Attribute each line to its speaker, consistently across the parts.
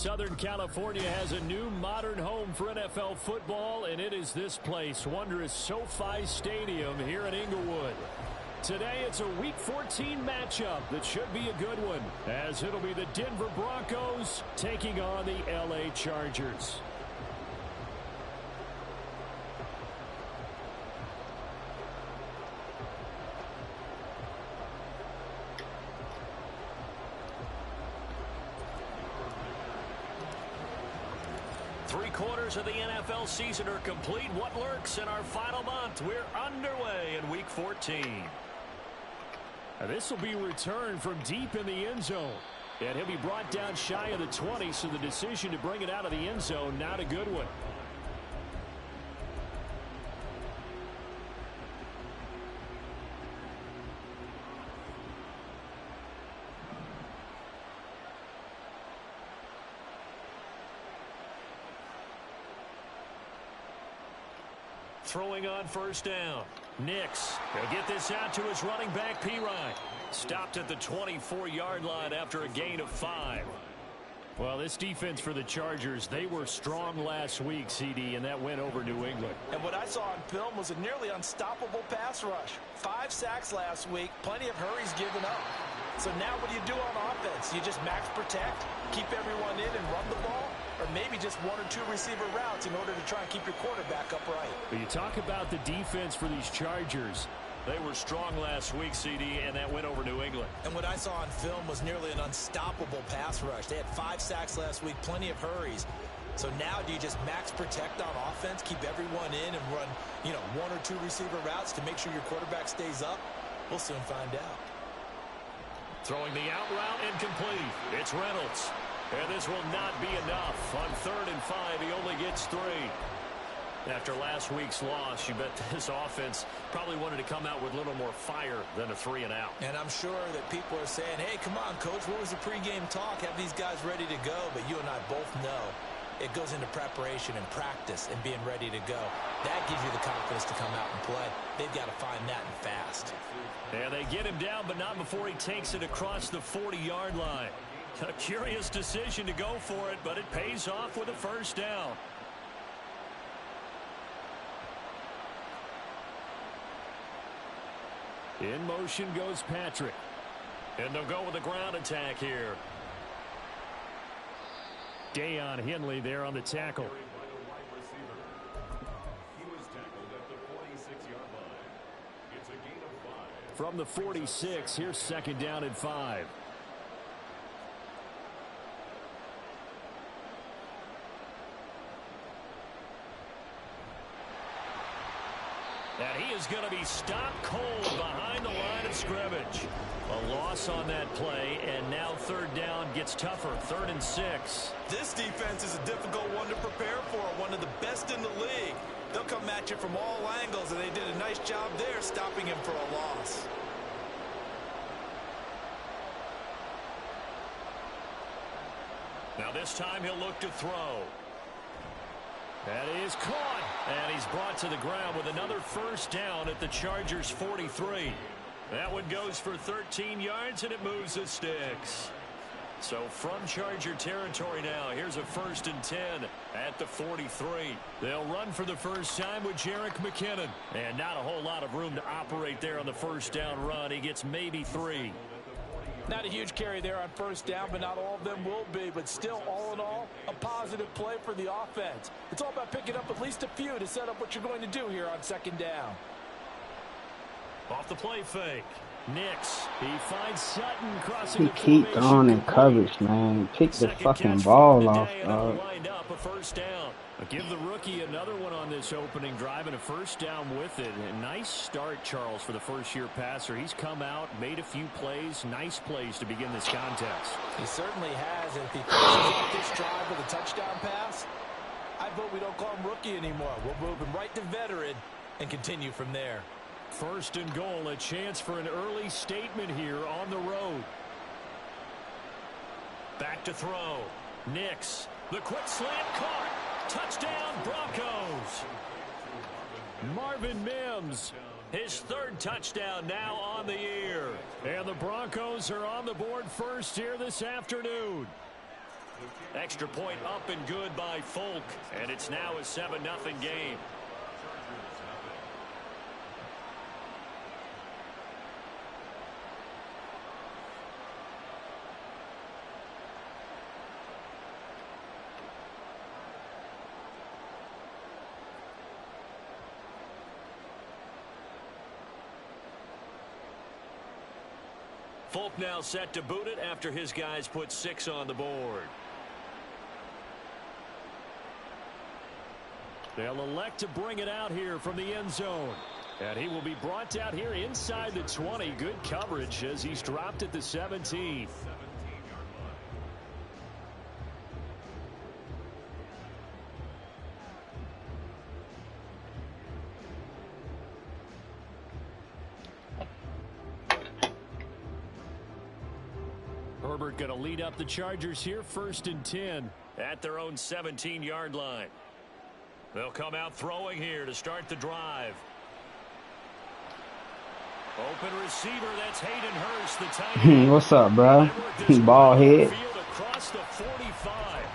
Speaker 1: Southern California has a new modern home for NFL football, and it is this place, wondrous SoFi Stadium here in Inglewood. Today, it's a Week 14 matchup that should be a good one, as it'll be the Denver Broncos taking on the LA Chargers. Three-quarters of the NFL season are complete. What lurks in our final month? We're underway in Week 14. And this will be returned from deep in the end zone. And he'll be brought down shy of the 20, so the decision to bring it out of the end zone, not a good one. Throwing on first down. Nix. He'll get this out to his running back, Pirine. Stopped at the 24-yard line after a gain of 5. Well, this defense for the Chargers, they were strong last week, CD, and that went over New England.
Speaker 2: And what I saw on film was a nearly unstoppable pass rush. 5 sacks last week, plenty of hurries given up. So now what do you do on offense? You just max protect, keep everyone in and run the ball? Or maybe just 1 or 2 receiver routes in order to try and keep your quarterback upright.
Speaker 1: But you talk about the defense for these Chargers. They were strong last week, CD, and that went over New England.
Speaker 2: And what I saw on film was nearly an unstoppable pass rush. They had 5 sacks last week, plenty of hurries. So now do you just max protect on offense, keep everyone in and run, 1 or 2 receiver routes to make sure your quarterback stays up? We'll soon find out.
Speaker 1: Throwing the out route incomplete. It's Reynolds. And this will not be enough. On 3rd and 5, he only gets 3. After last week's loss, you bet this offense probably wanted to come out with a little more fire than a 3 and out.
Speaker 2: And I'm sure that people are saying, hey, come on, Coach, what was the pregame talk? Have these guys ready to go? But you and I both know it goes into preparation and practice and being ready to go. That gives you the confidence to come out and play. They've got to find that and fast.
Speaker 1: And they get him down, but not before he takes it across the 40-yard line. A curious decision to go for it, but it pays off with a first down. In motion goes Patrick. And they'll go with a ground attack here. Dayon Henley there on the tackle. From the 46, here's 2nd down and 5. And he is going to be stopped cold behind the line of scrimmage. A loss on that play, and now 3rd down gets tougher. 3rd and 6.
Speaker 2: This defense is a difficult one to prepare for, one of the best in the league. They'll come at you from all angles, and they did a nice job there stopping him for a loss.
Speaker 1: Now this time he'll look to throw. That is caught, and he's brought to the ground with another first down at the Chargers' 43. That one goes for 13 yards, and it moves the sticks. So from Charger territory now, here's a 1st and 10 at the 43. They'll run for the first time with Jerick McKinnon. And not a whole lot of room to operate there on the first down run. He gets maybe 3.
Speaker 2: Not a huge carry there on first down, but not all of them will be. But still, all in all, a positive play for the offense. It's all about picking up at least a few to set up what you're going to do here on 2nd down.
Speaker 1: Off the play fake. Nix. He finds Sutton crossing
Speaker 3: he keep throwing in coverage, man. Pick the fucking ball off, dog.
Speaker 1: Lined up a first down. Give the rookie another one on this opening drive and a first down with it. A nice start, Charles, for the first-year passer. He's come out, made a few plays, nice plays to begin this contest.
Speaker 2: He certainly has. And if he finishes off this drive with a touchdown pass, I vote we don't call him rookie anymore. We'll move him right to veteran and continue from there.
Speaker 1: 1st and goal, a chance for an early statement here on the road. Back to throw. Nix. The quick slant caught. Touchdown, Broncos. Marvin Mims, his 3rd touchdown now on the year. And the Broncos are on the board first here this afternoon. Extra point up and good by Folk, and it's now a 7-0 game. Folk now set to boot it after his guys put 6 on the board. They'll elect to bring it out here from the end zone. And he will be brought out here inside the 20. Good coverage as he's dropped at the 17. Herbert going to lead up the Chargers here, 1st and 10 at their own 17-yard line. They'll come out throwing here to start the drive. Open receiver, that's Hayden Hurst, the tight end.
Speaker 3: What's up, bro? Ball head.
Speaker 1: Across the 45.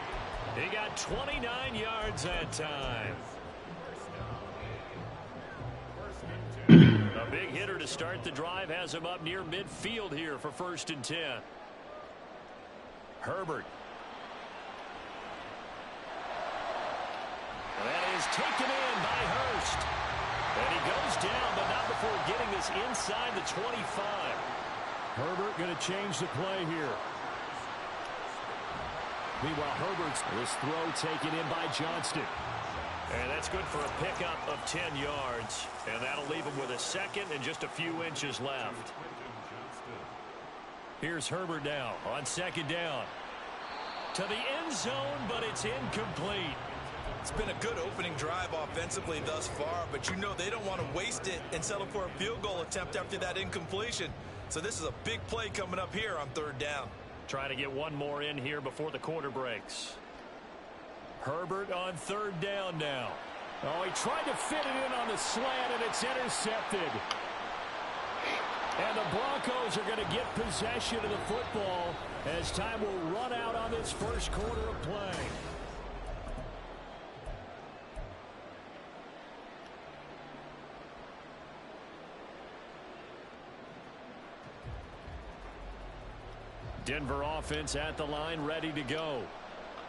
Speaker 1: He got 29 yards that time. A big hitter to start the drive has him up near midfield here for 1st and 10. Herbert. That is taken in by Hurst. And he goes down, but not before getting this inside the 25. Herbert going to change the play here. Meanwhile, Herbert's this throw taken in by Johnston. And that's good for a pickup of 10 yards. And that'll leave him with a 2nd and just a few inches left. Here's Herbert now on 2nd down. To the end zone, but it's incomplete.
Speaker 2: It's been a good opening drive offensively thus far, but you know they don't want to waste it and settle for a field goal attempt after that incompletion. So this is a big play coming up here on 3rd down.
Speaker 1: Trying to get one more in here before the quarter breaks. Herbert on 3rd down now. Oh, he tried to fit it in on the slant, and it's intercepted. And the Broncos are going to get possession of the football as time will run out on this 1st quarter of play. Denver offense at the line, ready to go.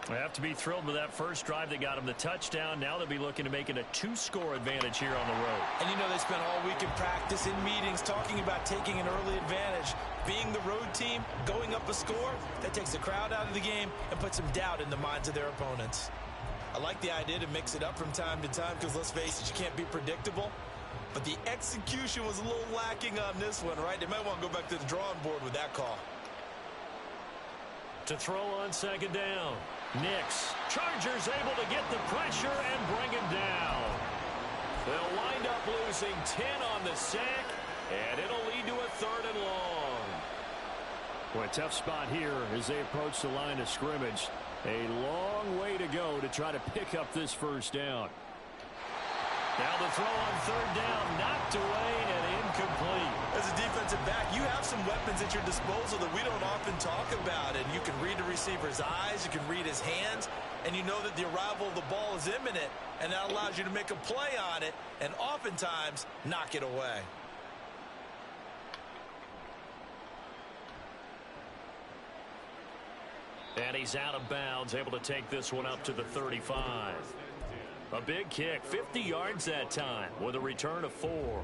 Speaker 1: They have to be thrilled with that first drive that got them the touchdown. Now they'll be looking to make it a 2-score advantage here on the road.
Speaker 2: And you know they spent all week in practice, in meetings, talking about taking an early advantage. Being the road team, going up a score, that takes the crowd out of the game and puts some doubt in the minds of their opponents. I like the idea to mix it up from time to time because, let's face it, you can't be predictable. But the execution was a little lacking on this one, right? They might want to go back to the drawing board with that call.
Speaker 1: To throw on 2nd down. Nix. Chargers able to get the pressure and bring him down. They'll wind up losing 10 on the sack, and it'll lead to a 3rd and long. Boy, tough spot here as they approach the line of scrimmage. A long way to go to try to pick up this 1st down. Now the throw on 3rd down, knocked away and incomplete.
Speaker 2: As a defensive back, you have some weapons at your disposal that we don't often talk about. And you can read the receiver's eyes, you can read his hands, and you know that the arrival of the ball is imminent. And that allows you to make a play on it and oftentimes knock it away.
Speaker 1: And he's out of bounds, able to take this one up to the 35. A big kick, 50 yards that time, with a return of 4.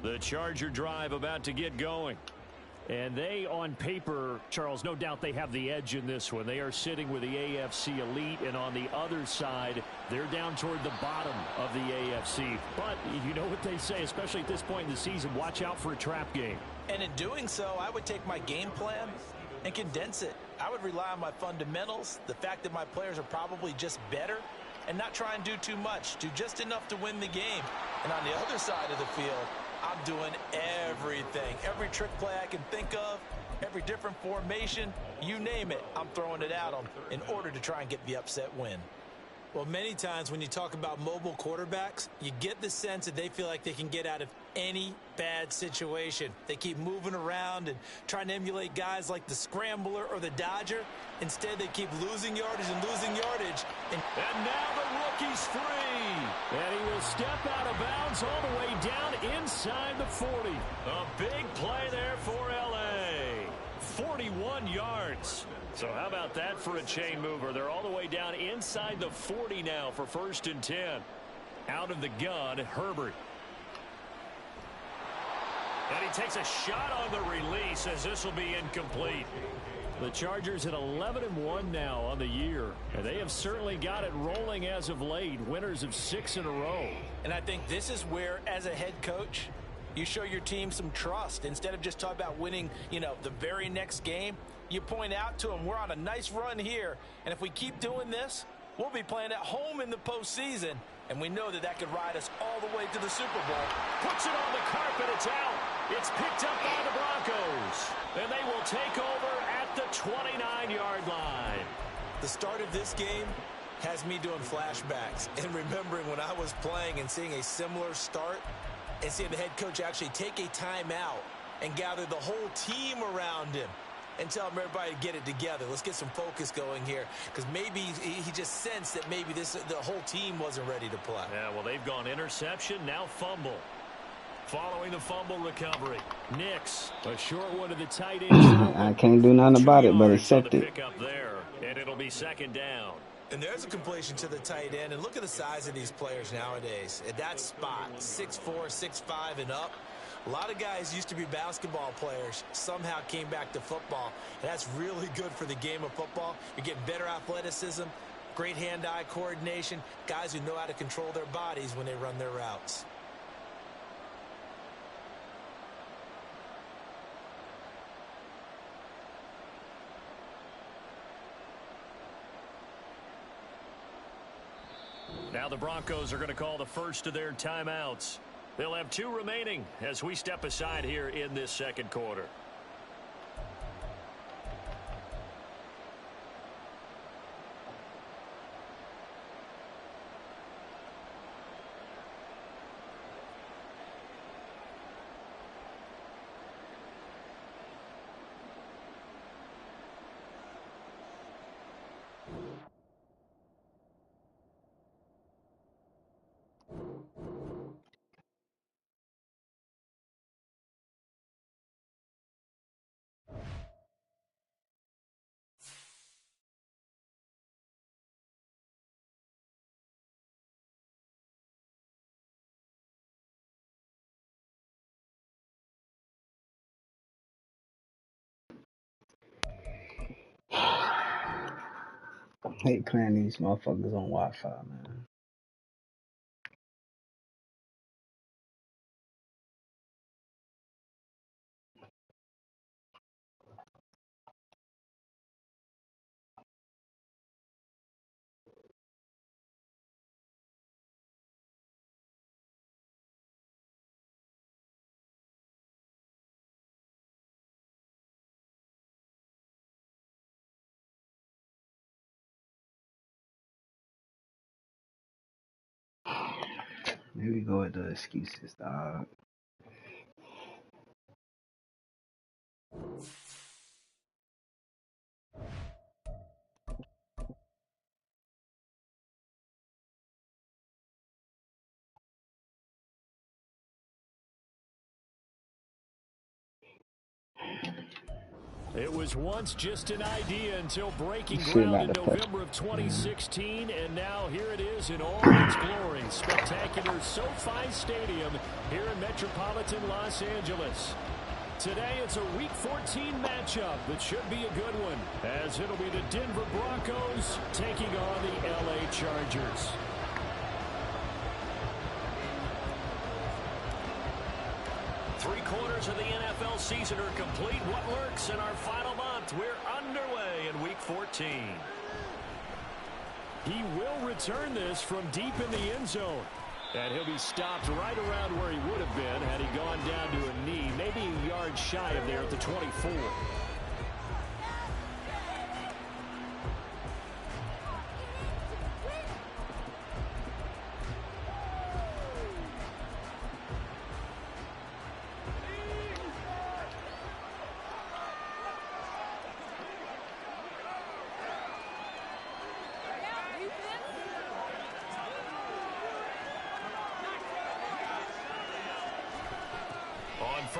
Speaker 1: The Charger drive about to get going. And they, on paper, Charles, no doubt they have the edge in this one. They are sitting with the AFC elite, and on the other side, they're down toward the bottom of the AFC. But you know what they say, especially at this point in the season, watch out for a trap game.
Speaker 2: And in doing so, I would take my game plan and condense it. I would rely on my fundamentals, the fact that my players are probably just better, and not try and do too much, do just enough to win the game. And on the other side of the field, I'm doing everything. Every trick play I can think of, every different formation, you name it, I'm throwing it at them in order to try and get the upset win. Well, many times when you talk about mobile quarterbacks, you get the sense that they feel like they can get out of any bad situation. They keep moving around and trying to emulate guys like the Scrambler or the Dodger. Instead, they keep losing yardage and losing yardage.
Speaker 1: And now the rookie's free. And he will step out of bounds all the way down inside the 40. A big play there for L.A. 41 yards. So how about that for a chain mover? They're all the way down inside the 40 now for 1st and 10. Out of the gun, Herbert. And he takes a shot on the release as this will be incomplete. The Chargers at 11-1 now on the year. And they have certainly got it rolling as of late. Winners of 6 in a row.
Speaker 2: And I think this is where, as a head coach, you show your team some trust. Instead of just talking about winning, the very next game, you point out to them, we're on a nice run here. And if we keep doing this, we'll be playing at home in the postseason. And we know that could ride us all the way to the Super Bowl.
Speaker 1: Puts it on the carpet. It's out. It's picked up by the Broncos. And they will take over at the 29-yard line.
Speaker 2: The start of this game has me doing flashbacks and remembering when I was playing and seeing a similar start and seeing the head coach actually take a timeout and gather the whole team around him and tell everybody to get it together. Let's get some focus going here, because maybe he just sensed that maybe the whole team wasn't ready to play.
Speaker 1: Yeah, well, they've gone interception, now fumble. Following the fumble recovery, Nix, a short one to the tight end.
Speaker 3: I can't do nothing about it but accept it.
Speaker 1: Pick up there, and it'll be 2nd down.
Speaker 2: And there's a completion to the tight end, and look at the size of these players nowadays. At that spot, 6'4", 6'5", and up. A lot of guys used to be basketball players, somehow came back to football, and that's really good for the game of football. You're getting better athleticism, great hand-eye coordination, guys who know how to control their bodies when they run their routes.
Speaker 1: Now the Broncos are going to call the first of their timeouts. They'll have 2 remaining as we step aside here in this 2nd quarter.
Speaker 3: I hate playing these motherfuckers on Wi-Fi, man. Here we go with the excuses, dog.
Speaker 1: It was once just an idea until breaking ground in November of 2016, and now here it is in all its glory. Spectacular SoFi Stadium here in metropolitan Los Angeles. Today it's a Week 14 matchup that should be a good one, as it'll be the Denver Broncos taking on the LA Chargers. Three-quarters of the NFL season are complete. What works in our final month? We're underway in Week 14. He will return this from deep in the end zone. And he'll be stopped right around where he would have been had he gone down to a knee, maybe a yard shy of there at the 24.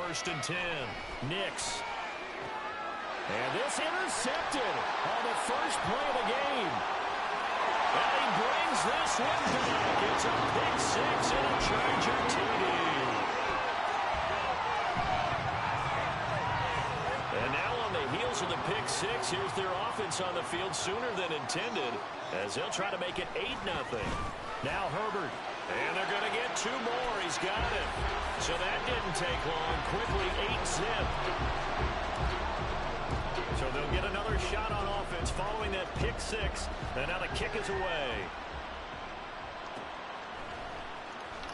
Speaker 1: first and 10. Nix. And this intercepted on the first play of the game. And he brings this one back. It's a pick six and a Charger TD. And now on the heels of the pick six, here's their offense on the field sooner than intended as they'll try to make it 8-0. Now Herbert. And they're going to get two more. He's got it. So that didn't take long. Quickly 8-zip. So they'll get another shot on offense following that pick six. And now the kick is away.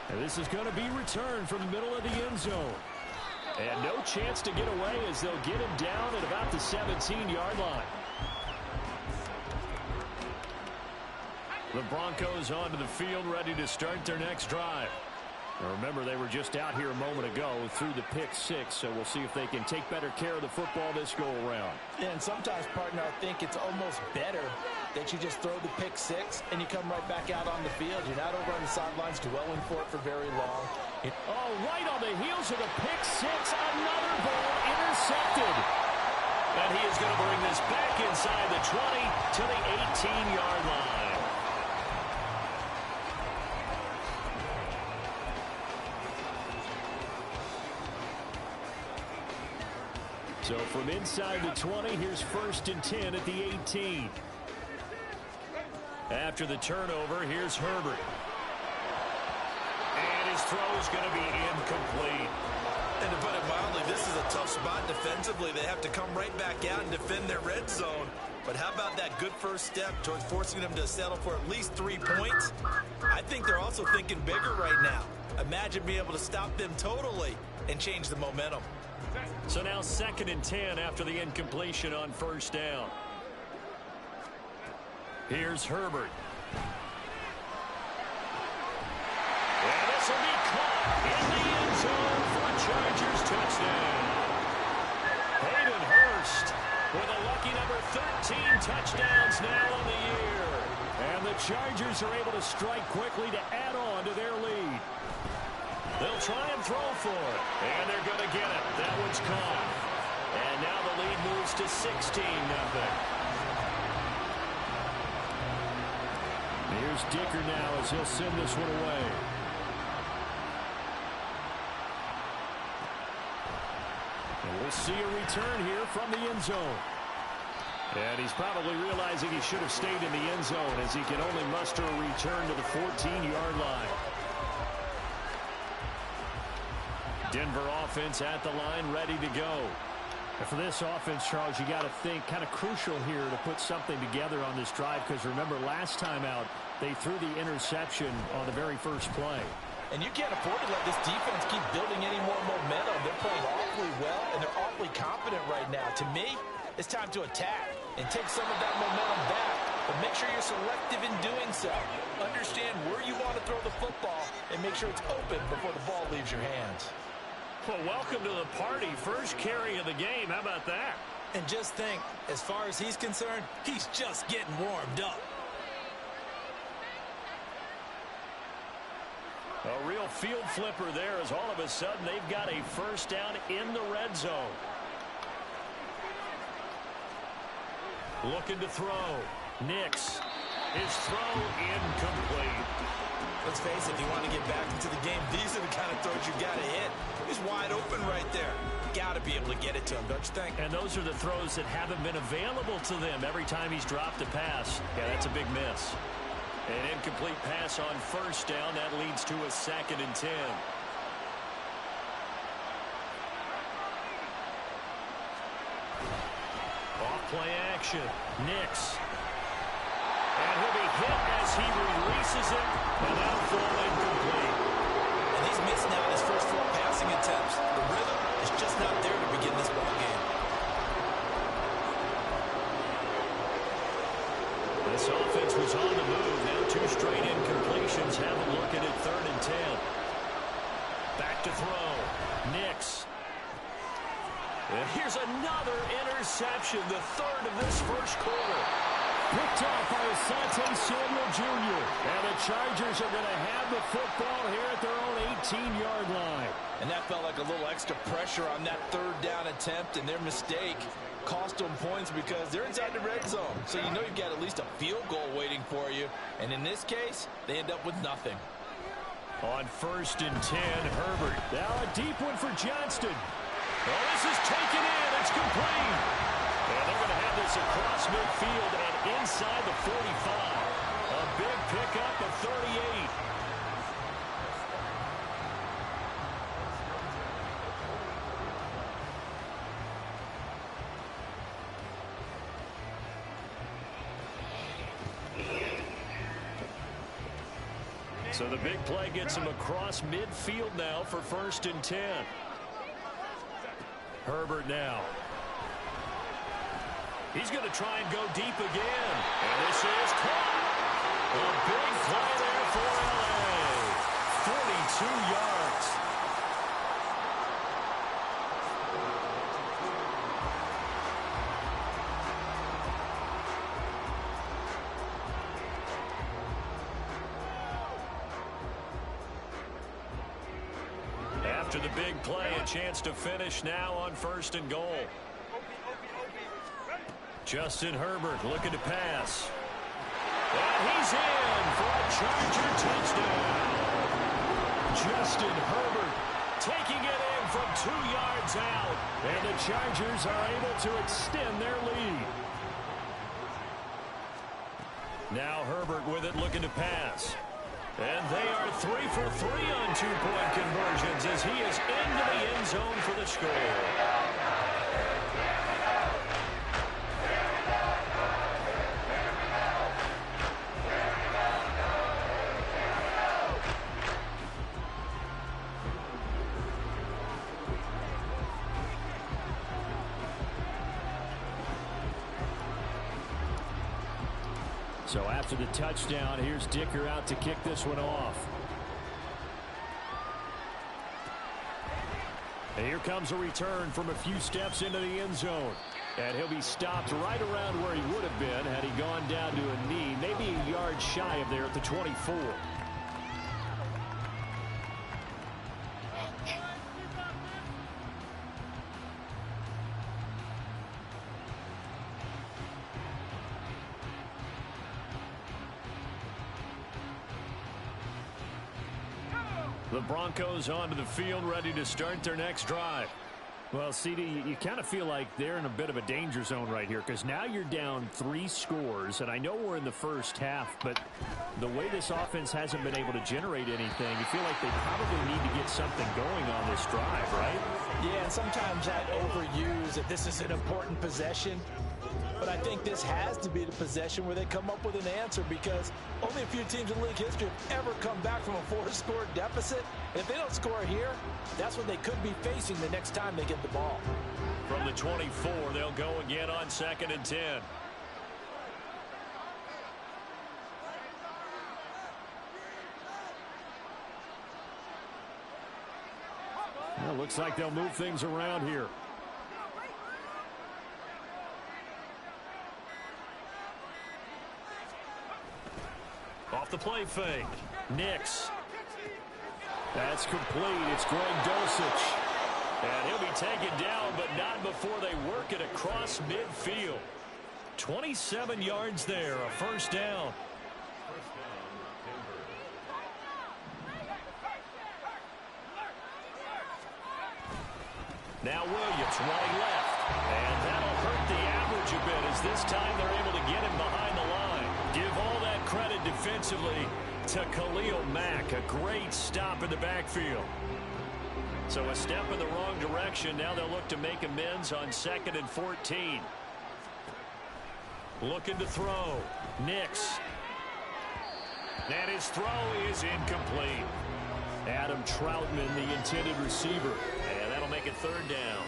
Speaker 1: And this is going to be returned from the middle of the end zone. And no chance to get away as they'll get him down at about the 17-yard line. The Broncos onto the field, ready to start their next drive. Now remember, they were just out here a moment ago through the pick six, so we'll see if they can take better care of the football this go-around.
Speaker 2: And sometimes, partner, I think it's almost better that you just throw the pick six and you come right back out on the field. You're not over on the sidelines dwelling for it for very long.
Speaker 1: Oh, right on the heels of the pick six, another ball intercepted. And he is going to bring this back inside the 20 to the 18-yard line. So from inside the 20, here's first and 10 at the 18. After the turnover, here's Herbert. And his throw is going to be incomplete.
Speaker 2: And to put it mildly, this is a tough spot defensively. They have to come right back out and defend their red zone. But how about that good first step towards forcing them to settle for at least 3 points? I think they're also thinking bigger right now. Imagine being able to stop them totally and change the momentum.
Speaker 1: So now second and 10 after the incompletion on first down. Here's Herbert. And this will be caught in the end zone for a Chargers touchdown. Hayden Hurst with a lucky number 13 touchdowns now on the year. And the Chargers are able to strike quickly to add on to their lead. They'll try and throw for it. And they're going to get it. That one's caught. And now the lead moves to 16-0. Here's Dicker now as he'll send this one away. And we'll see a return here from the end zone. And he's probably realizing he should have stayed in the end zone as he can only muster a return to the 14-yard line. Denver offense at the line, ready to go. And for this offense, Charles, you got to think kind of crucial here to put something together on this drive, because remember last time out they threw the interception on the very first play.
Speaker 2: And you can't afford to let this defense keep building any more momentum. They're playing awfully well, and they're awfully confident right now. To me, it's time to attack and take some of that momentum back. But make sure you're selective in doing so. Understand where you want to throw the football and make sure it's open before the ball leaves your hands.
Speaker 1: Well, welcome to the party. First carry of the game. How about that?
Speaker 2: And just think, as far as he's concerned, he's just getting warmed up.
Speaker 1: A real field flipper there as all of a sudden they've got a first down in the red zone. Looking to throw. Nix. His throw incomplete.
Speaker 2: Let's face it, if you want to get back into the game, these are the kind of throws you got to hit. He's wide open right there. Got to be able to get it to him, don't you think?
Speaker 1: And those are the throws that haven't been available to them every time he's dropped a pass. Yeah, that's a big miss. An incomplete pass on first down. That leads to a second and 10. Off play action. Nix. And he'll be hit as he releases it. And that'll fall incomplete.
Speaker 2: And he's missed now in his first 4 passing attempts. The rhythm is just not there to begin this ball game.
Speaker 1: This offense was on the move. Now 2 straight incompletions have them looking at 3rd and 10. Back to throw. Nix. And here's another interception, the 3rd of this first quarter. Picked off by Asante Samuel Jr. And the Chargers are going to have the football here at their own 18-yard line.
Speaker 2: And that felt like a little extra pressure on that third down attempt, and their mistake cost them points because they're inside the red zone. So you know you've got at least a field goal waiting for you. And in this case, they end up with nothing.
Speaker 1: On 1st and 10, Herbert. Now a deep one for Johnston. Oh, this is taken in. It's complete. And they're going to have this across midfield and inside the 45. A big pickup of 38. So the big play gets him across midfield now for 1st and 10. Herbert now. He's going to try and go deep again. And this is caught. A big play there for LA. 42 yards. After the big play, a chance to finish now on 1st and goal. Justin Herbert looking to pass. And he's in for a Charger touchdown. Justin Herbert taking it in from 2 yards out. And the Chargers are able to extend their lead. Now Herbert with it looking to pass. And they are 3 for 3 on 2-point conversions as he is into the end zone for the score. So after the touchdown, here's Dicker out to kick this one off. And here comes a return from a few steps into the end zone. And he'll be stopped right around where he would have been had he gone down to a knee, maybe a yard shy of there at the 24. The Broncos onto the field, ready to start their next drive. Well, CD, you kind of feel like they're in a bit of a danger zone right here because now you're down 3 scores, and I know we're in the first half, but the way this offense hasn't been able to generate anything, you feel like they probably need to get something going on this drive, right?
Speaker 2: Yeah, and sometimes I overuse that this is an important possession. But I think this has to be the possession where they come up with an answer because only a few teams in league history have ever come back from a 4-score deficit. If they don't score here, that's what they could be facing the next time they get the ball.
Speaker 1: From the 24, they'll go again on 2nd and 10. Well, looks like they'll move things around here. Off the play fake. Nix. That's complete. It's Greg Dulcich. And he'll be taken down, but not before they work it across midfield. 27 yards there, a first down. Now Williams, right left. And that'll hurt the average a bit as this time they're able to get him behind the line. Give all that credit defensively to Khalil Mack. A great stop in the backfield. So a step in the wrong direction. Now they'll look to make amends on 2nd and 14. Looking to throw. Nix. And his throw is incomplete. Adam Troutman, the intended receiver. And that'll make it 3rd down.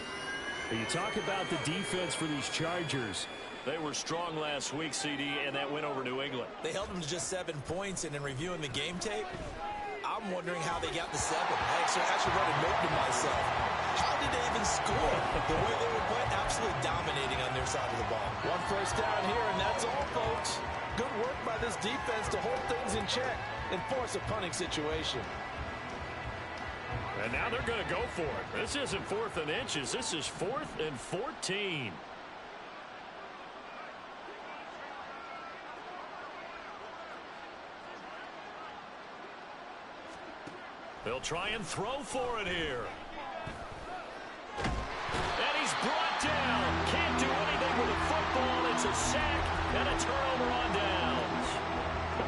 Speaker 1: You talk about the defense for these Chargers. They were strong last week, CD, and that went over New England.
Speaker 2: They held them to just 7 points, and in reviewing the game tape, I'm wondering how they got the 7. I actually wrote a note to myself. How did they even score? The way they were playing, absolutely dominating on their side of the ball. One first down here, and that's all, folks. Good work by this defense to hold things in check and force a punting situation.
Speaker 1: And now they're going to go for it. This isn't 4th and inches. This is 4th and 14. They'll try and throw for it here. And he's brought down. Can't do anything with a football. It's a sack and a turnover on downs.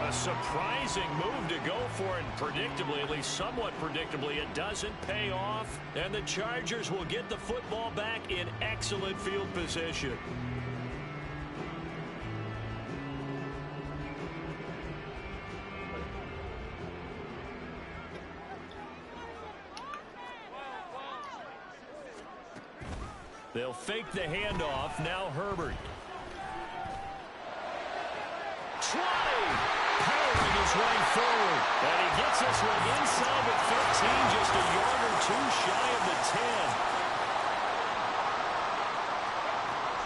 Speaker 1: A surprising move to go for it. Predictably, at least somewhat predictably, it doesn't pay off. And the Chargers will get the football back in excellent field position. They'll fake the handoff. Now Herbert. Powering his way forward. And he gets this one inside the 15, just a yard or two shy of the 10.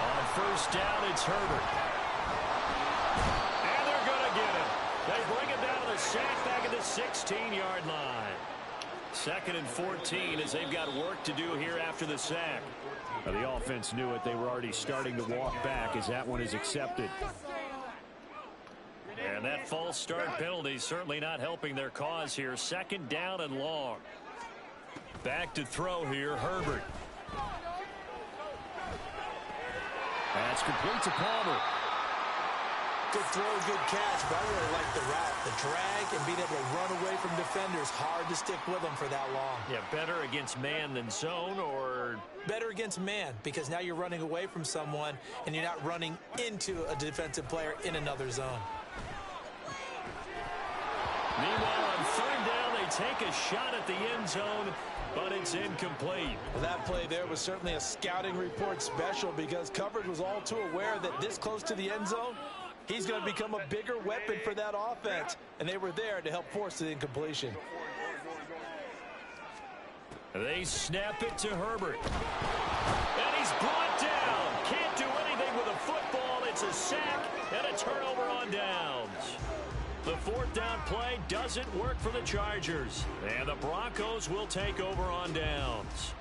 Speaker 1: On first down, it's Herbert. And they're going to get him. They bring him down to the sack back at the 16-yard line. 2nd and 14 as they've got work to do here after the sack. The offense knew it. They were already starting to walk back as that one is accepted. And that false start penalty certainly not helping their cause here. 2nd down and long. Back to throw here, Herbert. That's complete to Palmer.
Speaker 2: Good throw, good catch, but I really like the route. The drag and being able to run away from defenders. Hard to stick with them for that long.
Speaker 1: Yeah, better against man than zone, or?
Speaker 2: Better against man, because now you're running away from someone and you're not running into a defensive player in another zone.
Speaker 1: Meanwhile, on 3rd down, they take a shot at the end zone, but it's incomplete.
Speaker 2: Well, that play there was certainly a scouting report special, because coverage was all too aware that this close to the end zone, he's going to become a bigger weapon for that offense, and they were there to help force the incompletion.
Speaker 1: They snap it to Herbert. And he's brought down. Can't do anything with a football. It's a sack and a turnover on downs. The 4th down play doesn't work for the Chargers. And the Broncos will take over on downs.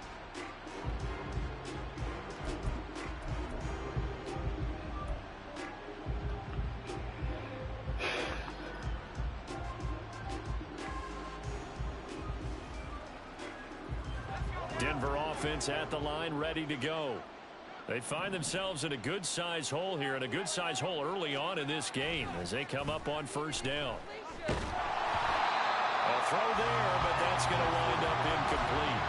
Speaker 1: Denver offense at the line, ready to go. They find themselves in a good-sized hole here, and a good-sized hole early on in this game as they come up on 1st down. A throw there, but that's going to wind up incomplete.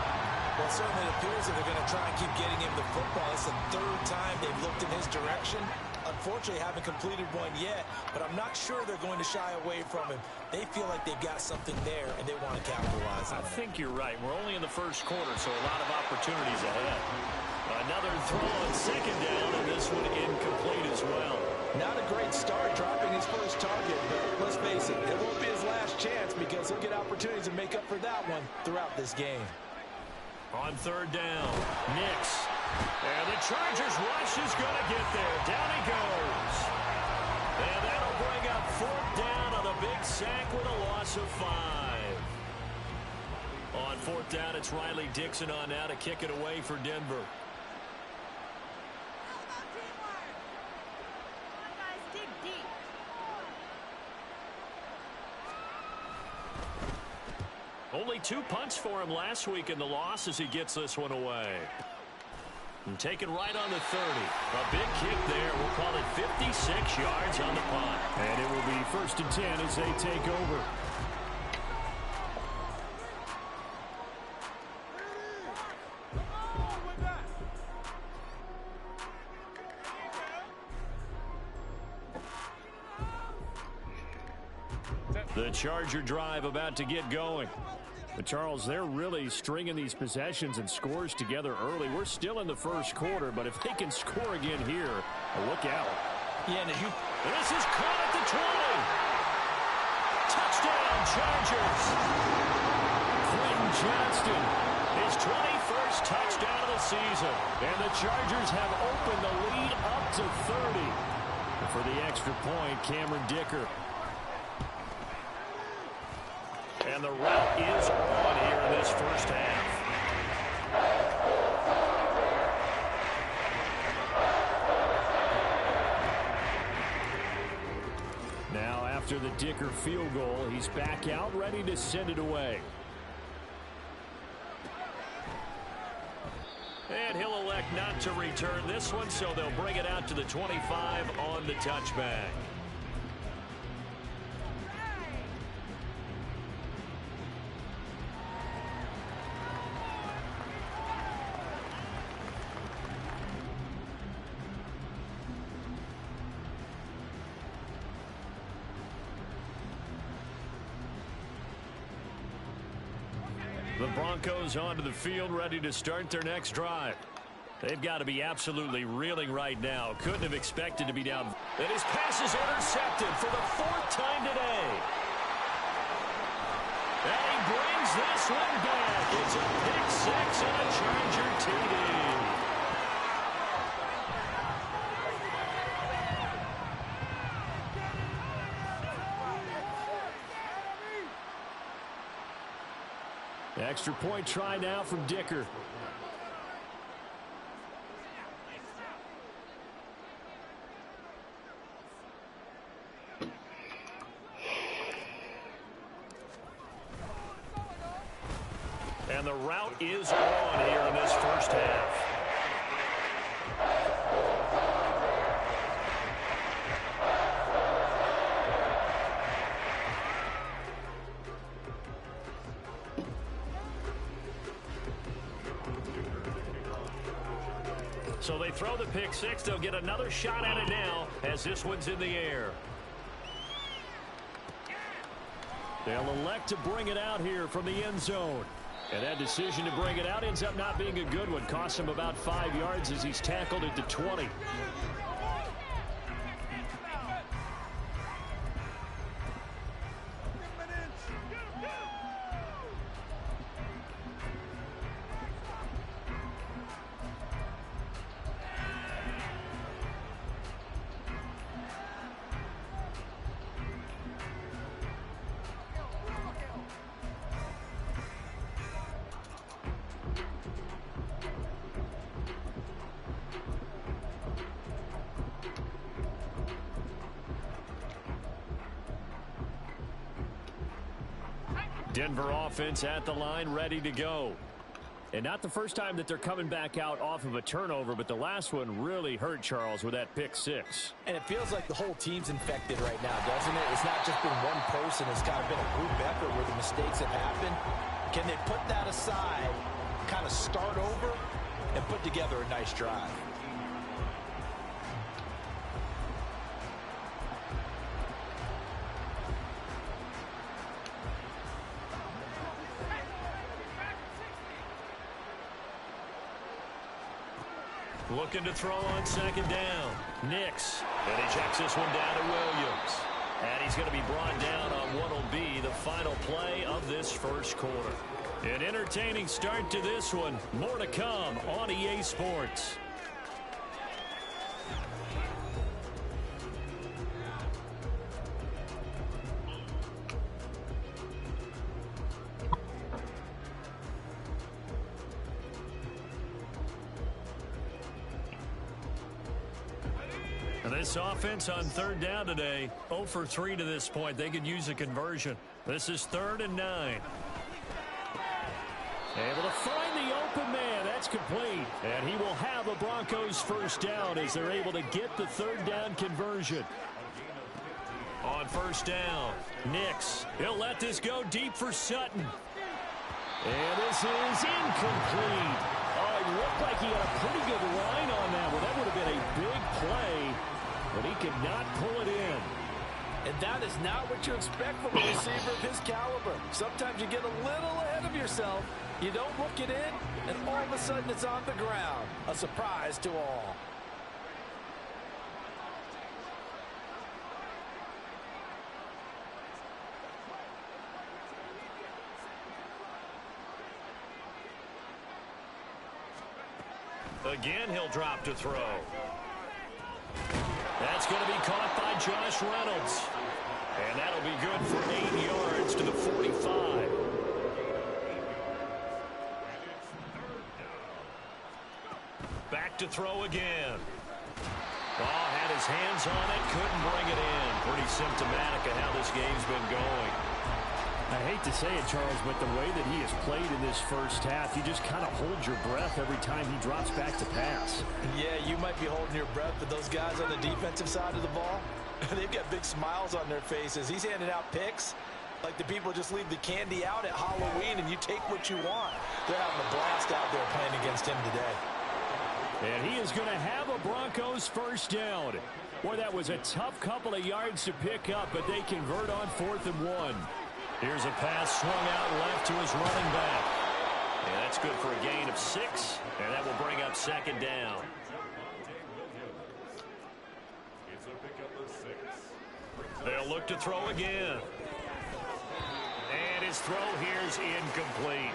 Speaker 2: Well, certainly it appears that they're going to try and keep getting him the football. It's the 3rd time they've looked in his direction. Unfortunately, haven't completed one yet, but I'm not sure they're going to shy away from him. They feel like they've got something there, and they want to capitalize on it.
Speaker 1: I think you're right. We're only in the 1st quarter, so a lot of opportunities ahead. Another throw on 2nd down, and this one incomplete as well.
Speaker 2: Not a great start, dropping his first target, but let's face it, it won't be his last chance, because he'll get opportunities to make up for that one throughout this game.
Speaker 1: On 3rd down, Nix. And the Chargers rush is going to get there. Down he goes. And that'll bring up 4th down on a big sack with a loss of 5. On 4th down, it's Riley Dixon on now to kick it away for Denver. Only 2 punts for him last week in the loss as he gets this one away. And taken right on the 30. A big kick there. We'll call it 56 yards on the punt. And it will be 1st and 10 as they take over. The Charger drive about to get going. But Charles, they're really stringing these possessions and scores together early. We're still in the 1st quarter, but if they can score again here, look out.
Speaker 2: Yeah, and
Speaker 1: this is caught at the 20. Touchdown, Chargers. Quentin Johnston His 21st touchdown of the season. And the Chargers have opened the lead up to 30. For the extra point, Cameron Dicker. And the route is on here in this first half. Now after the Dicker field goal, he's back out ready to send it away. And he'll elect not to return this one, so they'll bring it out to the 25 on the touchback. The Broncos onto the field, ready to start their next drive. They've got to be absolutely reeling right now. Couldn't have expected to be down. And his pass is intercepted for the 4th time today. And he brings this one back. It's a pick 6 and a Charger TD. Extra point try now from Dicker. And the route is on here in this first half. So they throw the pick 6. They'll get another shot at it now as this one's in the air. They'll elect to bring it out here from the end zone. And that decision to bring it out ends up not being a good one. Costs him about 5 yards as he's tackled at the 20. Denver offense at the line, ready to go. And not the first time that they're coming back out off of a turnover, but the last one really hurt Charles with that pick 6.
Speaker 2: And it feels like the whole team's infected right now, doesn't it? It's not just been one person. It's kind of been a group effort where the mistakes have happened. Can they put that aside, kind of start over, and put together a nice drive?
Speaker 1: Looking to throw on second down. Nix. And he checks this one down to Williams. And he's going to be brought down on what will be the final play of this first quarter. An entertaining start to this one. More to come on EA Sports. This offense on third down today, 0 for 3 to this point. They could use a conversion. This is 3rd and 9. Able to find the open man. That's complete. And he will have a Broncos first down as they're able to get the 3rd down conversion. On first down, Nix. He'll let this go deep for Sutton. And this is incomplete. Oh, it looked like he had a pretty good line on that one. That would have been a big play. But he could not pull it in.
Speaker 2: And that is not what you expect from a receiver of his caliber. Sometimes you get a little ahead of yourself. You don't look it in, and all of a sudden it's on the ground. A surprise to all.
Speaker 1: Again, he'll drop to throw. That's going to be caught by Josh Reynolds. And that'll be good for 8 yards to the 45. Back to throw again. Oh, had his hands on it, couldn't bring it in. Pretty symptomatic of how this game's been going.
Speaker 4: I hate to say it, Charles, but the way that he has played in this first half, you just kind of hold your breath every time he drops back to pass.
Speaker 2: Yeah, you might be holding your breath, but those guys on the defensive side of the ball, they've got big smiles on their faces. He's handing out picks like the people just leave the candy out at Halloween and you take what you want. They're having a blast out there playing against him today.
Speaker 4: And he is going to have a Broncos first down. Boy, that was a tough couple of yards to pick up, but they convert on 4th and 1.
Speaker 1: Here's a pass swung out left to his running back. And that's good for a gain of 6, and that will bring up 2nd down. They'll look to throw again. And his throw here is incomplete.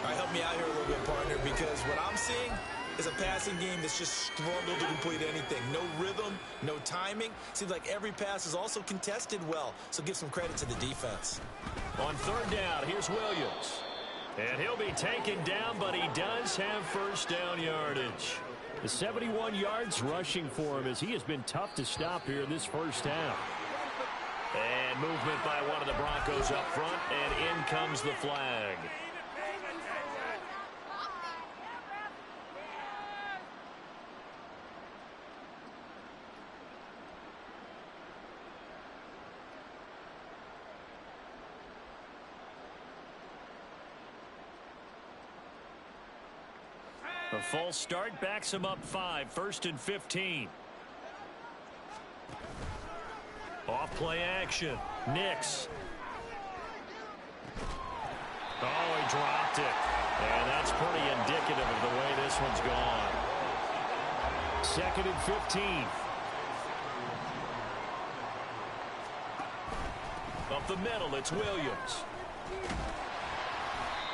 Speaker 2: All right, help me out here a little bit, partner, because what I'm seeing is a passing game that's just struggled to complete anything. No rhythm, no timing. Seems like every pass is also contested well, so give some credit to the defense.
Speaker 1: On 3rd down, here's Williams. And he'll be taken down, but he does have first down yardage.
Speaker 4: The 71 yards rushing for him as he has been tough to stop here in this first half.
Speaker 1: And movement by one of the Broncos up front, and in comes the flag. A false start backs him up 5, 1st and 15. Off play action. Nix. Oh, he dropped it. And that's pretty indicative of the way this one's gone.
Speaker 4: 2nd and 15.
Speaker 1: Up the middle, it's Williams.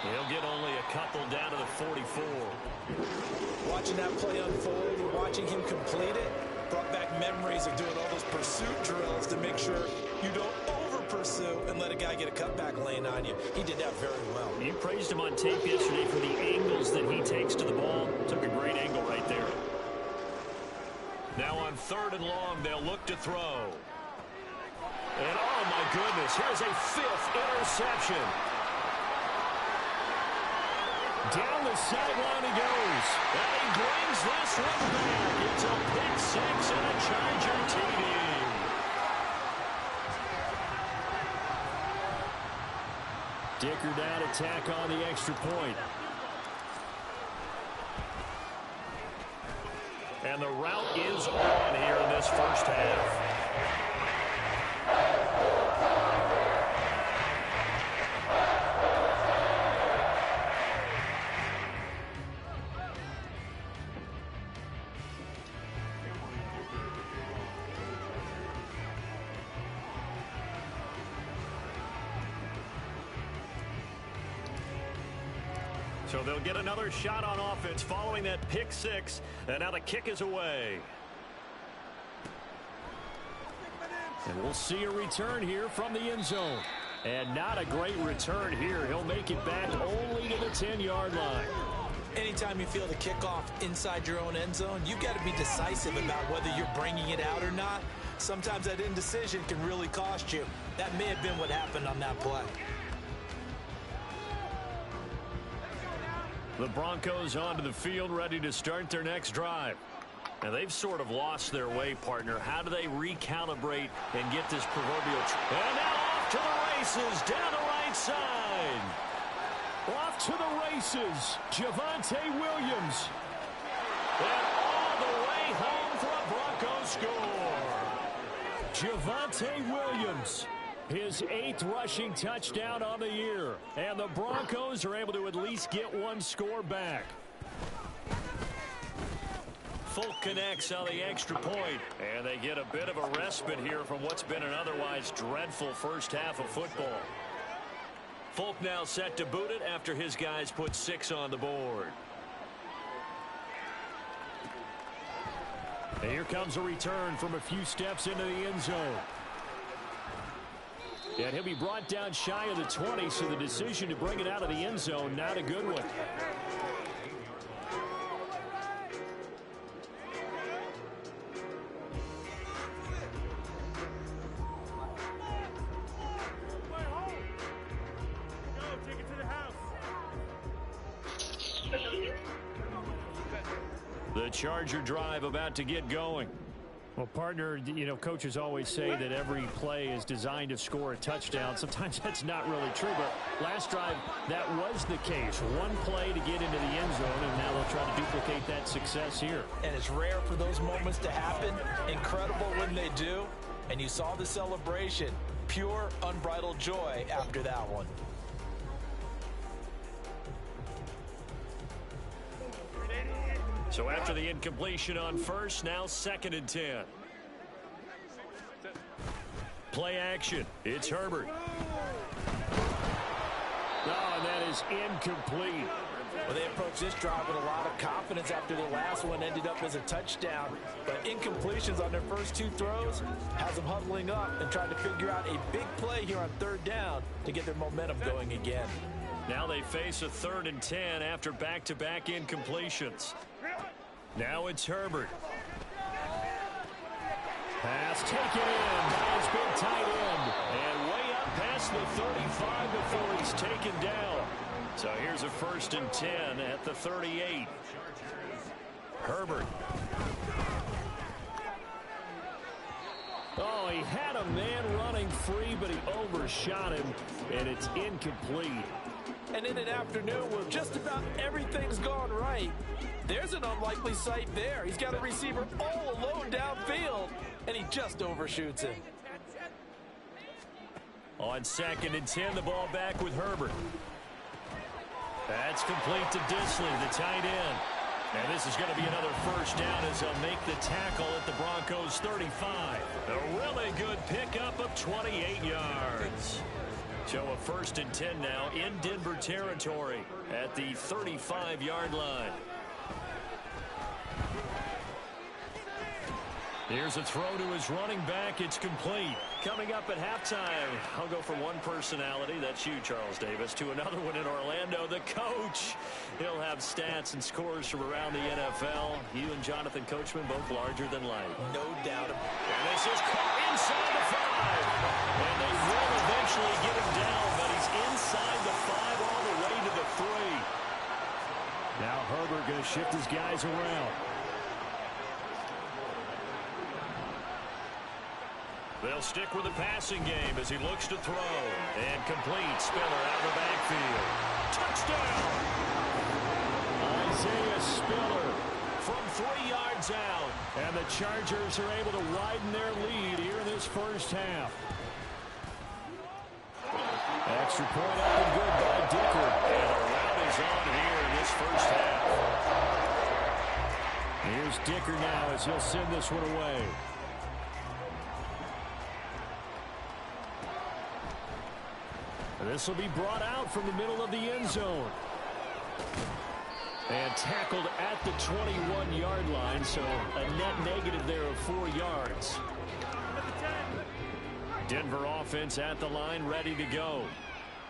Speaker 1: He'll get only a couple down to the 44.
Speaker 2: Watching that play unfold and watching him complete it brought back memories of doing all those pursuit drills to make sure you don't over-pursue and let a guy get a cutback lane on you. He did that very well.
Speaker 1: You praised him on tape yesterday for the angles that he takes to the ball. Took a great angle right there. Now on 3rd and long, they'll look to throw. And oh my goodness, here's a 5th interception.
Speaker 4: Down the sideline he goes.
Speaker 1: And he brings this one back. It's a pick 6 and a Charger TD.
Speaker 4: Dicker down to tack on the extra point.
Speaker 1: And the route is on here in this first half. So they'll get another shot on offense following that pick 6. And now the kick is away.
Speaker 4: And we'll see a return here from the end zone. And not a great return here. He'll make it back only to the 10-yard line.
Speaker 2: Anytime you feel the kickoff inside your own end zone, you've got to be decisive about whether you're bringing it out or not. Sometimes that indecision can really cost you. That may have been what happened on that play.
Speaker 1: The Broncos onto the field, ready to start their next drive. And they've sort of lost their way, partner. How do they recalibrate and get this proverbial... And now off to the races, down the right side.
Speaker 4: Off to the races, Javonte Williams.
Speaker 1: And all the way home for a Broncos score.
Speaker 4: Javonte Williams. His 8th rushing touchdown on the year. And the Broncos are able to at least get one score back.
Speaker 1: Folk connects on the extra point. And they get a bit of a respite here from what's been an otherwise dreadful first half of football. Folk now set to boot it after his guys put 6 on the board.
Speaker 4: And here comes a return from a few steps into the end zone. And he'll be brought down shy of the 20, so the decision to bring it out of the end zone, not a good one. The Charger drive about to get going. Well, partner, you know, coaches always say that every play is designed to score a touchdown. Sometimes that's not really true, but last drive, that was the case. One play to get into the end zone, and now they'll try to duplicate that success here.
Speaker 2: And it's rare for those moments to happen. Incredible when they do. And you saw the celebration. Pure, unbridled joy after that one.
Speaker 1: So after the incompletion on first, now 2nd and 10. Play action. It's Herbert.
Speaker 4: Oh, and that is incomplete.
Speaker 2: Well, they approached this drive with a lot of confidence after the last one ended up as a touchdown. But incompletions on their first 2 throws has them huddling up and trying to figure out a big play here on 3rd down to get their momentum going again.
Speaker 1: Now they face a 3rd and 10 after back-to-back incompletions. Now it's Herbert.
Speaker 4: Pass taken in by his big tight end.
Speaker 1: And way up past the 35 before he's taken down. So here's a 1st and 10 at the 38. Herbert.
Speaker 4: Oh, he had a man running free, but he overshot him, and it's incomplete.
Speaker 2: And in an afternoon where just about everything's gone right, there's an unlikely sight there. He's got a receiver all alone downfield, and he just overshoots him.
Speaker 1: On 2nd and 10, the ball back with Herbert. That's complete to Disley, the tight end. And this is going to be another 1st down as they'll make the tackle at the Broncos' 35. A really good pickup of 28 yards. So a 1st and 10 now in Denver territory at the 35-yard line. Here's a throw to his running back. It's complete. Coming up at halftime, I'll go from one personality, that's you, Charles Davis, to another one in Orlando, the coach. He'll have stats and scores from around the NFL. You and Jonathan Coachman both larger than life.
Speaker 2: No doubt.
Speaker 1: And this is caught inside the 5. And they will eventually get him down, but he's inside the 5 all the way to the 3.
Speaker 4: Now Herbert going to shift his guys around.
Speaker 1: They'll stick with the passing game as he looks to throw. And complete. Spiller out of the backfield. Touchdown!
Speaker 4: Isaiah Spiller
Speaker 1: From 3 yards out.
Speaker 4: And the Chargers are able to widen their lead here in this 1st half. Extra point up and good by Dicker.
Speaker 1: And the rout is on here in this 1st half.
Speaker 4: Here's Dicker now as he'll send this one away. This will be brought out from the middle of the end zone. And tackled at the 21-yard line, so a net negative there of 4 yards.
Speaker 1: Denver offense at the line, ready to go.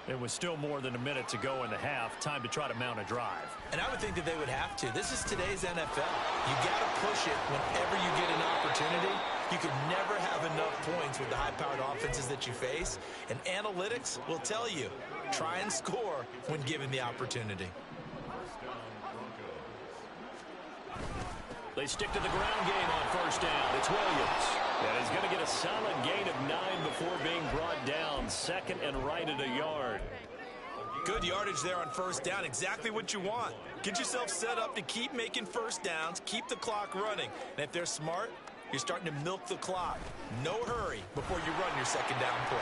Speaker 1: It was still more than a minute to go in the half. Time to try to mount a drive.
Speaker 2: And I would think that they would have to. This is today's NFL. You got to push it whenever you get an opportunity. You could never have enough points with the high-powered offenses that you face. And analytics will tell you, try and score when given the opportunity.
Speaker 1: They stick to the ground game on 1st down. It's Williams. And he's going to get a solid gain of 9 before being brought down. 2nd and right at a yard.
Speaker 2: Good yardage there on 1st down. Exactly what you want. Get yourself set up to keep making 1st downs. Keep the clock running. And if they're smart, you're starting to milk the clock. No hurry before you run your 2nd down play.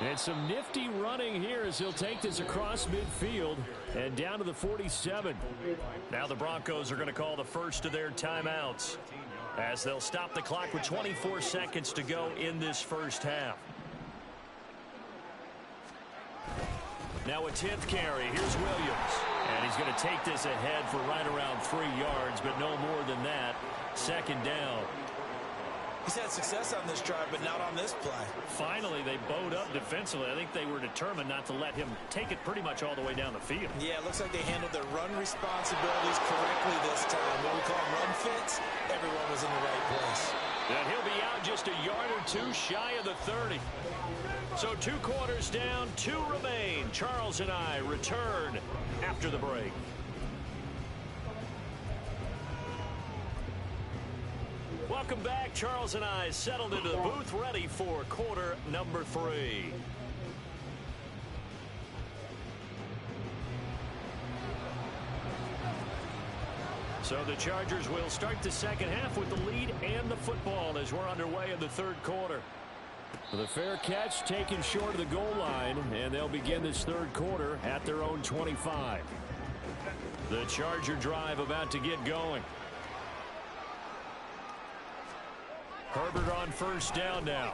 Speaker 4: And some nifty running here as he'll take this across midfield and down to the 47.
Speaker 1: Now the Broncos are going to call the first of their timeouts as they'll stop the clock with 24 seconds to go in this 1st half. Now a 10th carry. Here's Williams. And he's going to take this ahead for right around 3 yards, but no more than that. Second down.
Speaker 2: He's had success on this drive, but not on this play.
Speaker 1: Finally, they bowed up defensively. I think they were determined not to let him take it pretty much all the way down the field.
Speaker 2: Yeah, it looks like they handled their run responsibilities correctly this time. What we call run fits, everyone was in the right place.
Speaker 1: And he'll be out just a yard or two shy of the 30. So 2 quarters down, 2 remain. Charles and I return after the break. Welcome back. Charles and I settled into the booth, ready for quarter number 3. So the Chargers will start the second half with the lead and the football as we're underway in the third quarter. The fair catch taken short of the goal line, and they'll begin this third quarter at their own 25. The Charger drive about to get going. Herbert on first down now.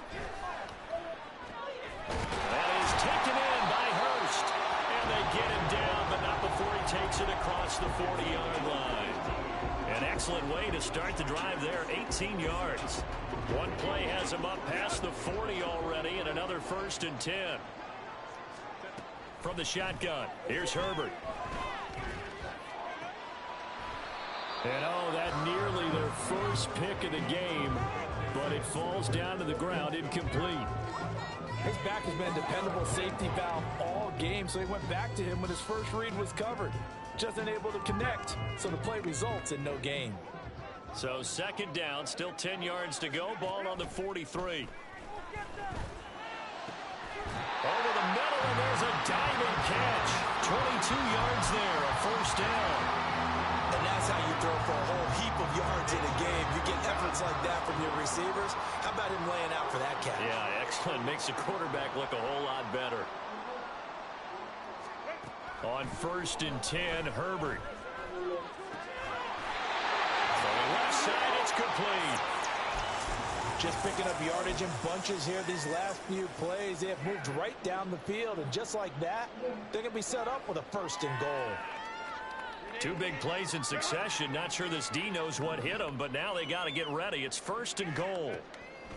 Speaker 1: That is taken in by Hurst. And they get him down, but not before he takes it across the 40-yard line. An excellent way to start the drive there, 18 yards. One play has him up past the 40 already, and another 1st and 10. From the shotgun, here's Herbert. And oh, that nearly their first pick of the game, but it falls down to the ground incomplete.
Speaker 2: His back has been a dependable safety valve all game, so he went back to him when his first read was covered. Just unable to connect, so the play results in no gain.
Speaker 1: So second down, still 10 yards to go. Ball on the 43. Over the middle, and there's a diving catch. 22 yards there, a first down.
Speaker 2: And that's how you throw for a whole heap of yards in a game. You get efforts like that from your receivers. How about him laying out for that catch?
Speaker 1: Yeah, excellent. Makes the quarterback look a whole lot better. On 1st and 10, Herbert. From the left side, it's complete.
Speaker 2: Just picking up yardage in bunches here these last few plays. They have moved right down the field, and just like that, they're going to be set up with a 1st and goal.
Speaker 1: 2 big plays in succession. Not sure this D knows what hit him, but now they got to get ready. It's 1st and goal.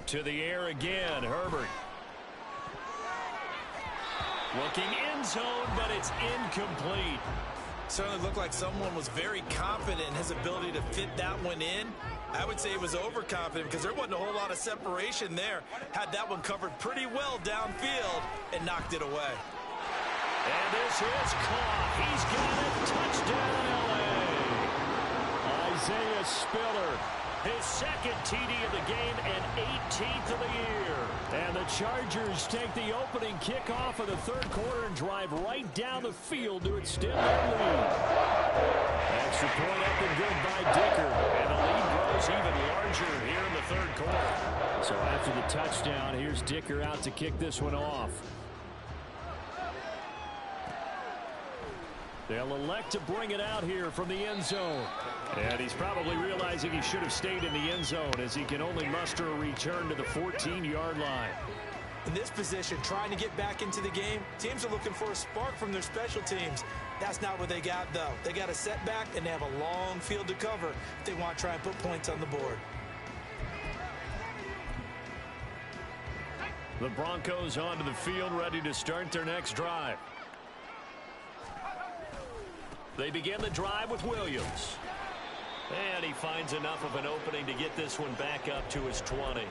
Speaker 1: To the air again, Herbert. Looking end zone, but it's incomplete.
Speaker 2: Certainly looked like someone was very confident in his ability to fit that one in. I would say he was overconfident because there wasn't a whole lot of separation there. Had that one covered pretty well downfield and knocked it away.
Speaker 1: And this is caught. He's got it. Touchdown, L.A. Isaiah Spiller. His second TD of the game and 18th of the year. And the Chargers take the opening kickoff of the third quarter and drive right down the field to extend their lead. Extra point up and good by Dicker. And the lead grows even larger here in the third quarter. So after the touchdown, here's Dicker out to kick this one off. They'll elect to bring it out here from the end zone. And he's probably realizing he should have stayed in the end zone as he can only muster a return to the 14-yard line.
Speaker 2: In this position, trying to get back into the game, teams are looking for a spark from their special teams. That's not what they got, though. They got a setback, and they have a long field to cover if they want to try and put points on the board.
Speaker 1: The Broncos onto the field, ready to start their next drive. They begin the drive with Williams. And he finds enough of an opening to get this one back up to his 20.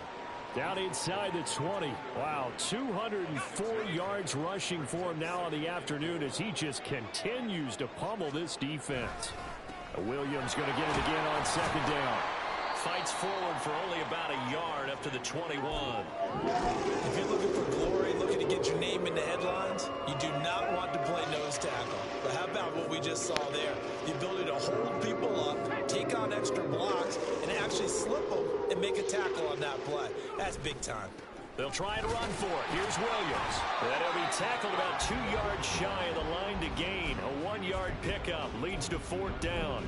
Speaker 4: Down inside the 20. Wow, 204 yards rushing for him now on the afternoon as he just continues to pummel this defense. Williams going to get it again on second down.
Speaker 1: Fights forward for only about a yard up to the 21.
Speaker 2: If you're looking for glory, looking to get your name in the headlines, you do not want to play nose tackle. But how about what we just saw there? The ability to hold people up, take on extra blocks, and actually slip them and make a tackle on that play. That's big time.
Speaker 1: They'll try and run for it. Here's Williams. That'll be tackled about 2 yards shy of the line to gain. A 1-yard pickup leads to 4th down.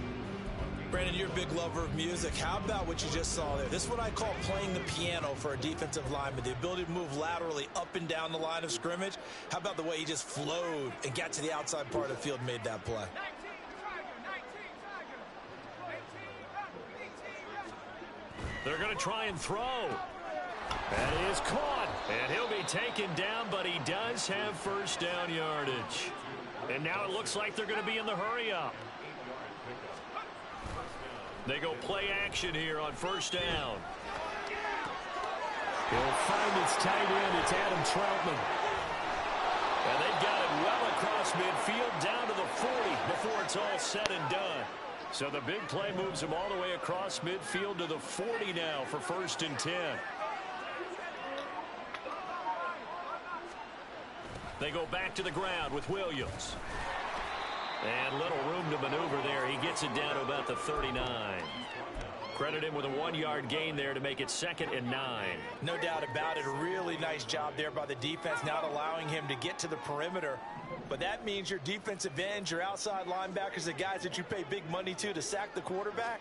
Speaker 2: Brandon, you're a big lover of music. How about what you just saw there? This is what I call playing the piano for a defensive lineman. The ability to move laterally up and down the line of scrimmage. How about the way he just flowed and got to the outside part of the field and made that play?
Speaker 1: They're going to try and throw. That is caught. And he'll be taken down, but he does have first down yardage. And now it looks like they're going to be in the hurry-up. They go play action here on first down.
Speaker 4: He'll find his tight end. It's Adam Troutman.
Speaker 1: And they've got it well across midfield down to the 40 before it's all said and done. So the big play moves him all the way across midfield to the 40 now for 1st and 10. They go back to the ground with Williams. And little room to maneuver there. He gets it down to about the 39. Credit him with a 1-yard gain there to make it 2nd and 9.
Speaker 2: No doubt about it. A really nice job there by the defense, not allowing him to get to the perimeter. But that means your defensive ends, your outside linebackers, the guys that you pay big money to sack the quarterback,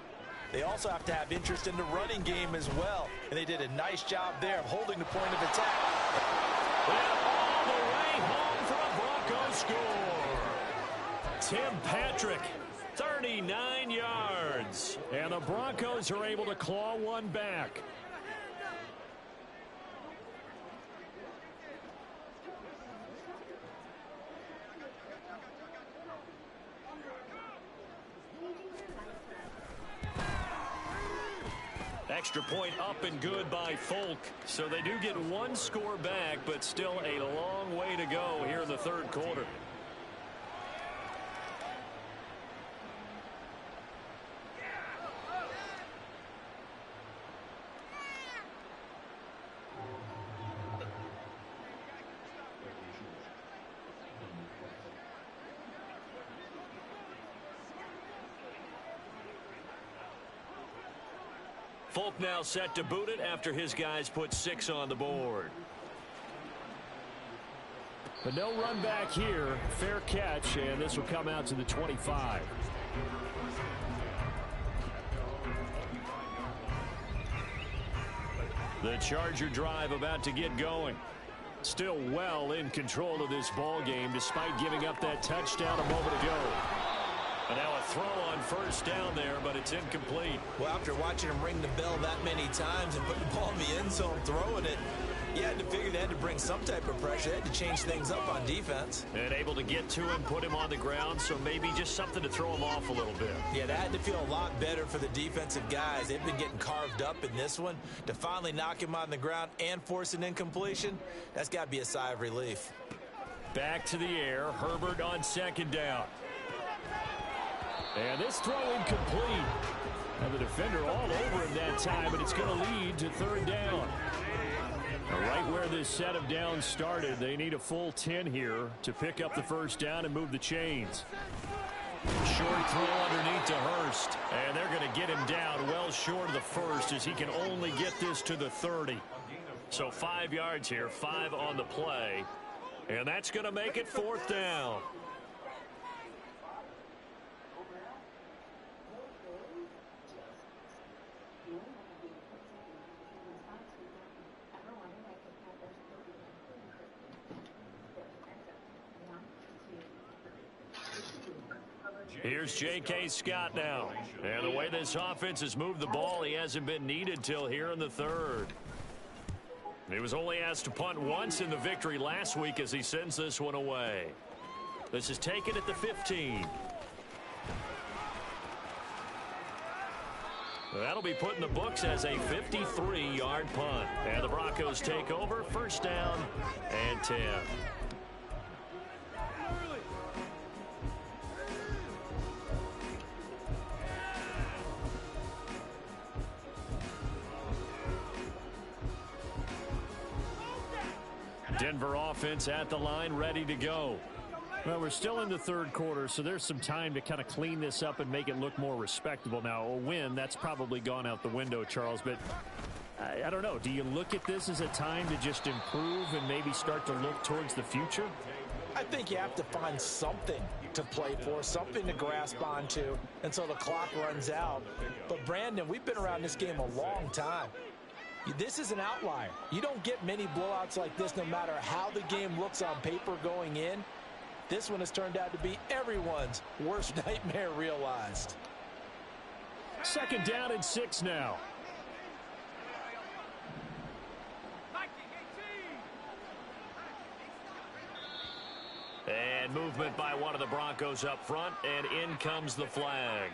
Speaker 2: they also have to have interest in the running game as well. And they did a nice job there of holding the point of attack.
Speaker 1: And all the way home for a Broncos score. Tim Patrick, 39 yards.
Speaker 4: And the Broncos are able to claw one back.
Speaker 1: Extra point up and good by Folk. So they do get 1 score back, but still a long way to go here in the 3rd quarter. Folk now set to boot it after his guys put 6 on the board.
Speaker 4: But no run back here. Fair catch, and this will come out to the 25.
Speaker 1: The Charger drive about to get going. Still well in control of this ball game despite giving up that touchdown a moment ago. And now a throw on first down there, but it's incomplete.
Speaker 2: Well, after watching him ring the bell that many times and put the ball in the end zone, throwing it, you had to figure they had to bring some type of pressure. They had to change things up on defense.
Speaker 1: And able to get to him, put him on the ground, so maybe just something to throw him off a little bit.
Speaker 2: Yeah, that had to feel a lot better for the defensive guys. They've been getting carved up in this one. To finally knock him on the ground and force an incompletion, that's got to be a sigh of relief.
Speaker 1: Back to the air. Herbert on 2nd down.
Speaker 4: And this throw incomplete. And the defender all over him that time, and it's going to lead to 3rd down. Now, right where this set of downs started, they need a full 10 here to pick up the first down and move the chains.
Speaker 1: Short throw underneath to Hurst. And they're going to get him down well short of the 1st as he can only get this to the 30. So 5 yards here, 5 on the play. And that's going to make it 4th down. Here's J.K. Scott now. And the way this offense has moved the ball, he hasn't been needed till here in the 3rd. He was only asked to punt once in the victory last week as he sends this one away. This is taken at the 15. That'll be put in the books as a 53-yard punt. And the Broncos take over, 1st down and 10. Denver offense at the line, ready to go.
Speaker 4: Well, we're still in the 3rd quarter, so there's some time to kind of clean this up and make it look more respectable. Now, a win, that's probably gone out the window, Charles, but I don't know. Do you look at this as a time to just improve and maybe start to look towards the future?
Speaker 2: I think you have to find something to play for, something to grasp onto until the clock runs out. But, Brandon, we've been around this game a long time. This is an outlier. You don't get many blowouts like this no matter how the game looks on paper going in. This one has turned out to be everyone's worst nightmare realized.
Speaker 4: 2nd down and 6 now.
Speaker 1: And movement by one of the Broncos up front, and in comes the flag.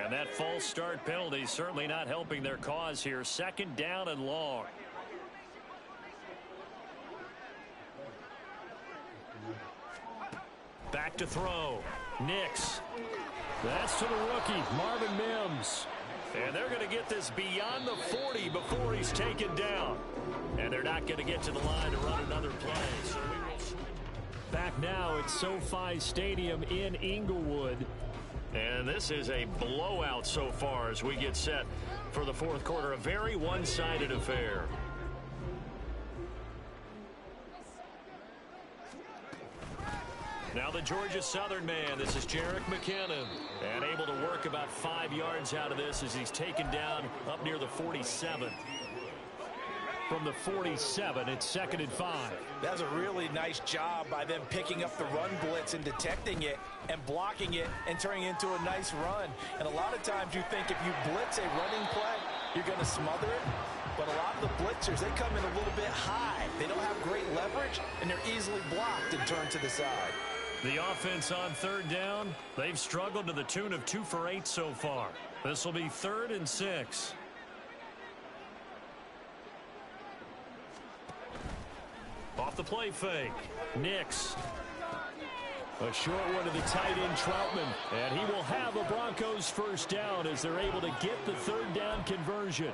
Speaker 1: And that false start penalty certainly not helping their cause here. Second down and long. Back to throw. Nix. That's to the rookie, Marvin Mims. And they're going to get this beyond the 40 before he's taken down. And they're not going to get to the line to run another play. So we will... Back now at SoFi Stadium in Inglewood. And this is a blowout so far as we get set for the fourth quarter. A very one-sided affair. Now the Georgia Southern man. This is Jerick McKinnon. And able to work about 5 yards out of this as he's taken down up near the 47. From the 47, it's 2nd and 5.
Speaker 2: That's a really nice job by them picking up the run blitz and detecting it and blocking it and turning it into a nice run. And a lot of times you think if you blitz a running play, you're going to smother it. But a lot of the blitzers, they come in a little bit high. They don't have great leverage, and they're easily blocked and turned to the side.
Speaker 1: The offense on 3rd down, they've struggled to the tune of 2 for 8 so far. This will be 3rd and 6. Off the play fake. Nix. A short one to the tight end, Troutman. And he will have a Broncos first down as they're able to get the 3rd down conversion.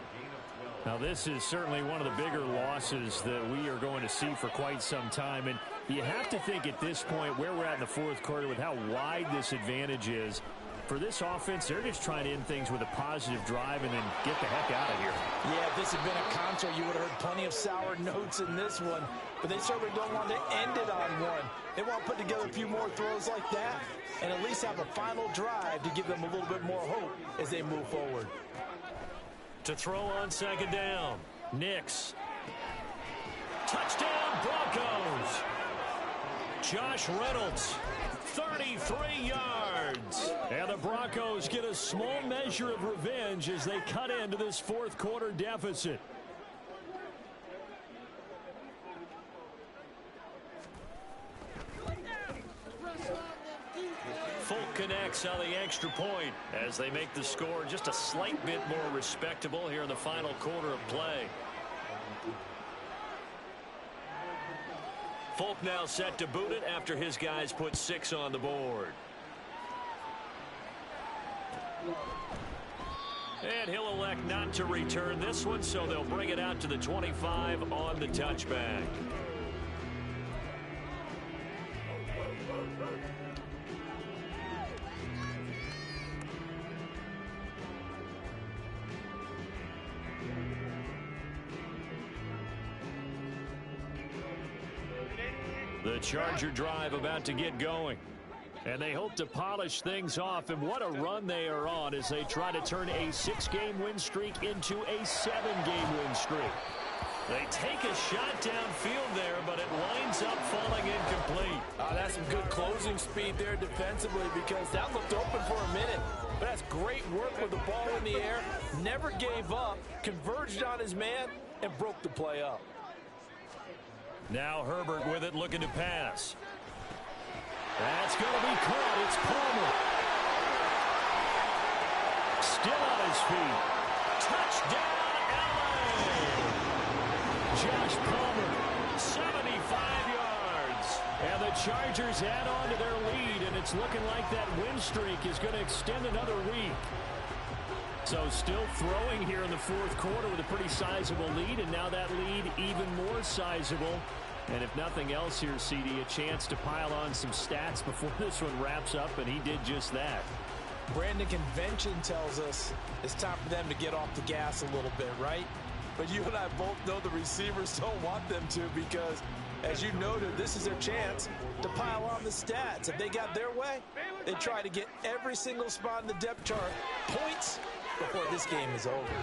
Speaker 1: Now, this is certainly one of the bigger losses that we are going to see for quite some time. And you have to think at this point where we're at in the fourth quarter with how wide this advantage is. For this offense, they're just trying to end things with a positive drive and then get the heck out of here.
Speaker 2: Yeah, if this had been a concert, you would have heard plenty of sour notes in this one. But they certainly don't want to end it on one. They want to put together a few more throws like that and at least have a final drive to give them a little bit more hope as they move forward.
Speaker 1: To throw on 2nd down. Nix. Touchdown, Broncos. Josh Reynolds, 33 yards. And the Broncos get a small measure of revenge as they cut into this fourth quarter deficit. Folk connects on the extra point as they make the score just a slight bit more respectable here in the final quarter of play. Folk now set to boot it after his guys put 6 on the board. And he'll elect not to return this one, so they'll bring it out to the 25 on the touchback. The Charger drive about to get going. And they hope to polish things off. And what a run they are on as they try to turn a 6-game win streak into a 7-game win streak. They take a shot downfield there, but it winds up falling incomplete.
Speaker 2: That's some good closing speed there defensively because that looked open for a minute. But that's great work with the ball in the air. Never gave up, converged on his man, and broke the play up.
Speaker 1: Now Herbert with it, looking to pass. That's going to be caught. It's Palmer. Still on his feet. Touchdown, LA! Josh Palmer, 75 yards. And the Chargers add on to their lead, and it's looking like that win streak is going to extend another week. So still throwing here in the fourth quarter with a pretty sizable lead, and now that lead even more sizable. And if nothing else here, CD, a chance to pile on some stats before this one wraps up, and he did just that.
Speaker 2: Brandon, convention tells us it's time for them to get off the gas a little bit, right? But you and I both know the receivers don't want them to because, as you noted, this is their chance to pile on the stats. If they got their way, they try to get every single spot in the depth chart points before this game is over.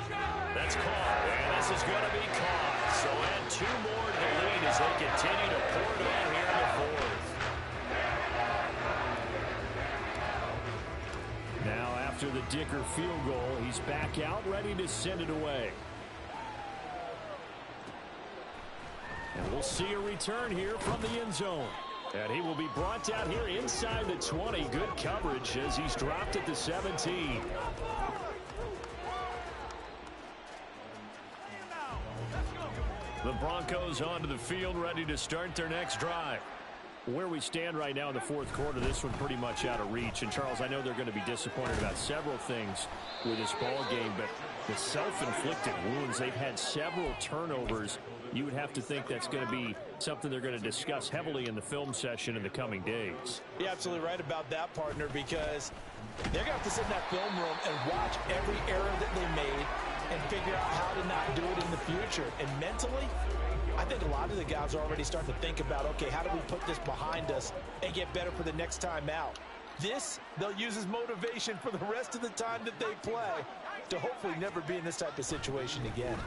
Speaker 1: That's caught, and this is going to be caught. So add 2 more to the lead as they continue to pour it on here in the fourth.
Speaker 4: after the Dicker field goal. He's back out, ready to send it away. And we'll see a return here from the end zone. And he will be brought down here inside the 20. Good coverage as he's dropped at the 17. The Broncos onto the field, ready to start their next drive. Where we stand right now in the fourth quarter, this one pretty much out of reach. And, Charles, I know they're going to be disappointed about several things with this ball game, but the self-inflicted wounds, they've had several turnovers. You would have to think that's going to be something they're going to discuss heavily in the film session in the coming days.
Speaker 2: You're absolutely right about that, partner, because they're going to have to sit in that film room and watch every error that they made and figure out how to not do it in the future. And mentally, I think a lot of the guys are already starting to think about, okay, how do we put this behind us and get better for the next time out? This, they'll use as motivation for the rest of the time that they play to hopefully never be in this type of situation again.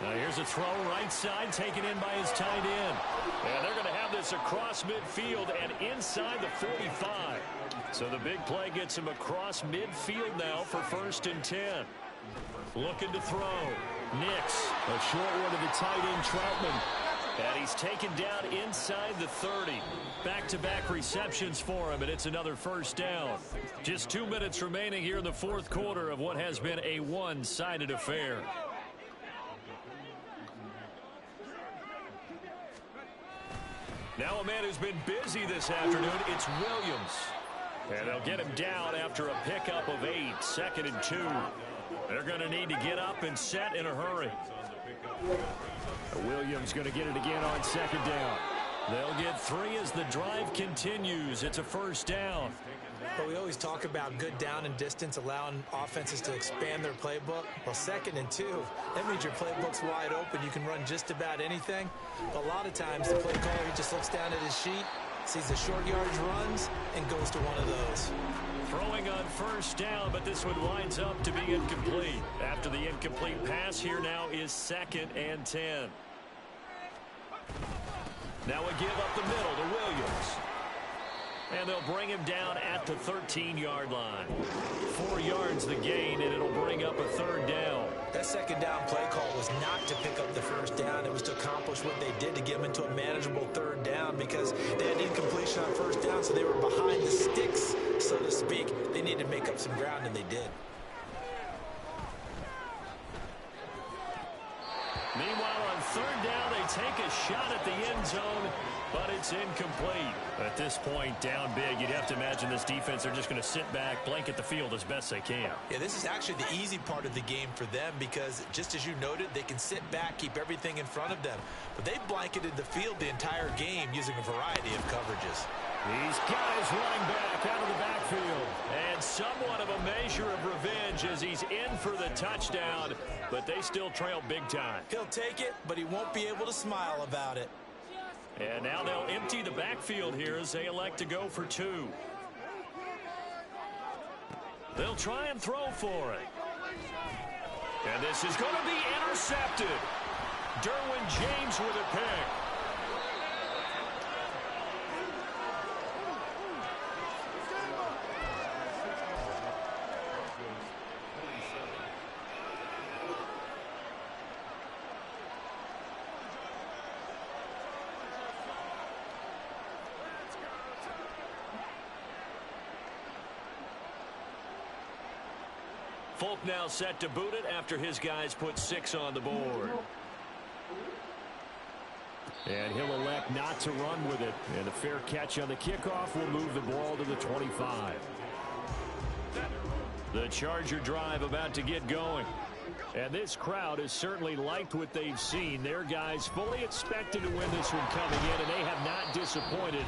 Speaker 1: Now here's a throw right side taken in by his tight end. And they're going to have this across midfield and inside the 45. So the big play gets him across midfield now for 1st and 10. Looking to throw. Nix, a short one to the tight end, Troutman. And he's taken down inside the 30. Back-to-back receptions for him, and it's another 1st down. Just 2 minutes remaining here in the fourth quarter of what has been a one-sided affair. Now a man who's been busy this afternoon, it's Williams. And they'll get him down after a pickup of 8, 2nd and 2. They're going to need to get up and set in a hurry. Williams going to get it again on 2nd down. They'll get 3 as the drive continues. It's a 1st down.
Speaker 2: But we always talk about good down and distance, allowing offenses to expand their playbook. Well, 2nd and 2, that means your playbook's wide open. You can run just about anything. But a lot of times the play caller, he just looks down at his sheet, sees the short yardage runs, and goes to one of those.
Speaker 1: Throwing on 1st down, but this one winds up to be incomplete. After the incomplete pass, here now is 2nd and 10. Now a give up the middle to Williams. And they'll bring him down at the 13-yard line. 4 yards the gain, and it'll bring up a 3rd down.
Speaker 2: That 2nd down play call was not to pick up the 1st down. It was to accomplish what they did to get them into a manageable 3rd down because they had incompletion on 1st down, so they were behind the sticks, so to speak. They needed to make up some ground, and they did.
Speaker 1: Meanwhile, on 3rd down, they take a shot at the end zone, but it's incomplete. At this point, down big, you'd have to imagine this defense are just going to sit back, blanket the field as best they can.
Speaker 2: Yeah, this is actually the easy part of the game for them because, just as you noted, they can sit back, keep everything in front of them. But they've blanketed the field the entire game using a variety of coverages.
Speaker 1: He's got his running back out of the backfield. And somewhat of a measure of revenge as he's in for the touchdown, but they still trail big time.
Speaker 2: He'll take it, but he won't be able to smile about it.
Speaker 1: And now they'll empty the backfield here as they elect to go for 2. They'll try and throw for it. And this is going to be intercepted. Derwin James with a pick. Folk now set to boot it after his guys put 6 on the board. And he'll elect not to run with it. And a fair catch on the kickoff will move the ball to the 25. The Charger drive about to get going. And this crowd has certainly liked what they've seen. Their guys fully expected to win this one coming in, and they have not disappointed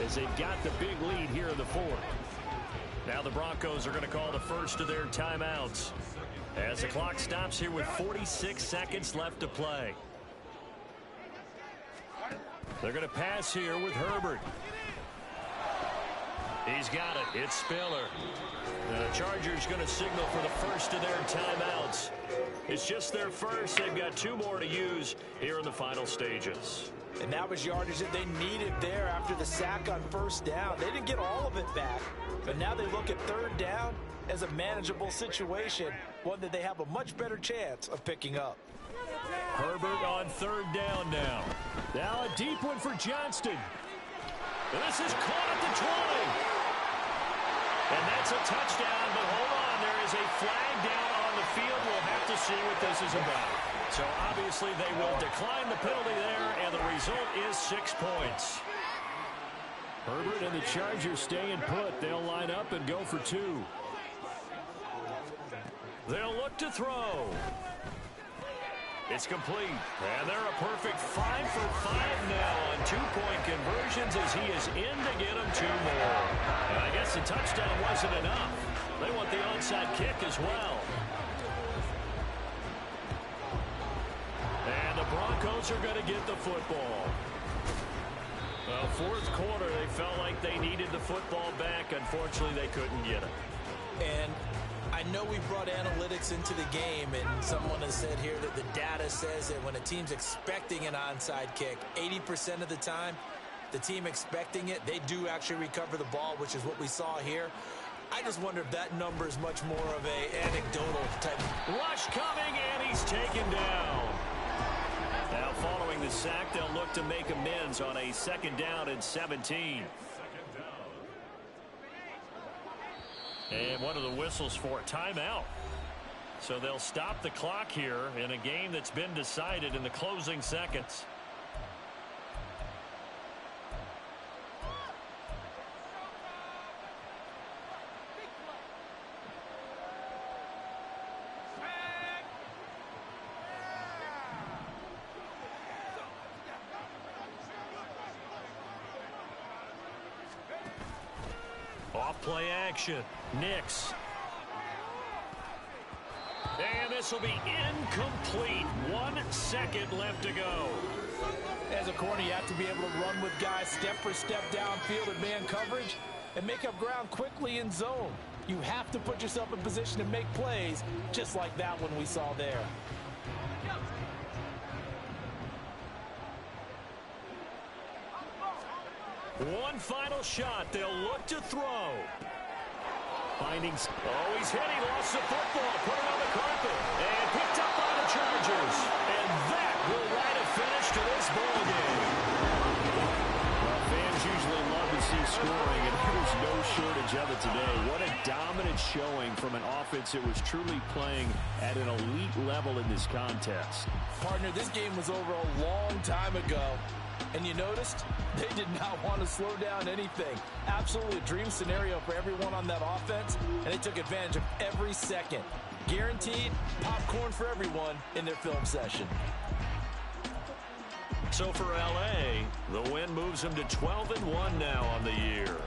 Speaker 1: as they've got the big lead here in the fourth. Now the Broncos are going to call the first of their timeouts as the clock stops here with 46 seconds left to play. They're going to pass here with Herbert. He's got it. It's Spiller. The Chargers going to signal for the first of their timeouts. It's just their first. They've got 2 more to use here in the final stages.
Speaker 2: And that was yardage that they needed there after the sack on first down. They didn't get all of it back, but now they look at third down as a manageable situation, one that they have a much better chance of picking up.
Speaker 1: Herbert on third down now.
Speaker 4: Now a deep one for Johnston.
Speaker 1: This is caught at the 20. And that's a touchdown, but hold on. There is a flag down on the field. We'll have to see what this is about. So obviously they will decline the penalty there, and the result is 6 points.
Speaker 4: Herbert and the Chargers staying put. They'll line up and go for 2.
Speaker 1: They'll look to throw. It's complete. And they're a perfect 5 for 5 now on 2-point conversions as he is in to get them 2 more. And I guess the touchdown wasn't enough. They want the onside kick as well. And the Broncos are going to get the football. Well, fourth quarter, they felt like they needed the football back. Unfortunately, they couldn't get it.
Speaker 2: And I know we brought analytics into the game, and someone has said here that the data says that when a team's expecting an onside kick, 80% of the time, the team expecting it, they do actually recover the ball, which is what we saw here. I just wonder if that number is much more of a anecdotal type.
Speaker 1: Rush coming, and he's taken down. Now, following the sack, they'll look to make amends on a 2nd down and 17. And one of the whistles for a timeout. So they'll stop the clock here in a game that's been decided in the closing seconds. Off-play action. Nix. And this will be incomplete. 1 second left to go.
Speaker 2: As a corner, you have to be able to run with guys step for step downfield in man coverage and make up ground quickly in zone. You have to put yourself in position to make plays, just like that one we saw there.
Speaker 1: One final shot. They'll look to throw. Findings. Oh, he's hit. He lost the football. Put it on the carpet. And picked up by the Chargers. And that will write a finish to this ball game.
Speaker 4: Well, fans usually love to see scoring, and there's no shortage of it today. What a dominant showing from an offense that was truly playing at an elite level in this contest.
Speaker 2: Partner, this game was over a long time ago. And you noticed they did not want to slow down anything. Absolutely a dream scenario for everyone on that offense, and they took advantage of every second. Guaranteed popcorn for everyone in their film session.
Speaker 1: So for L.A., the win moves them to 12-1 now on the year.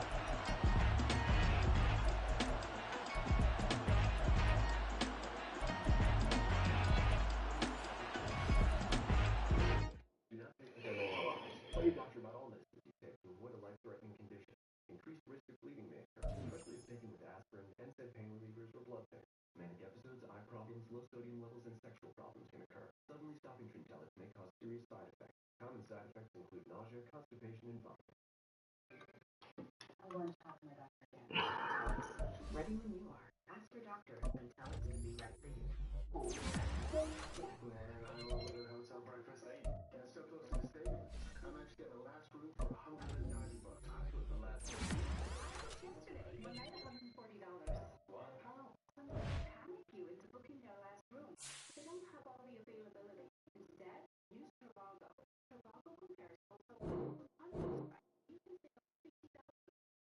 Speaker 5: Ready when you are. Ask your doctor and tell us to be right for you.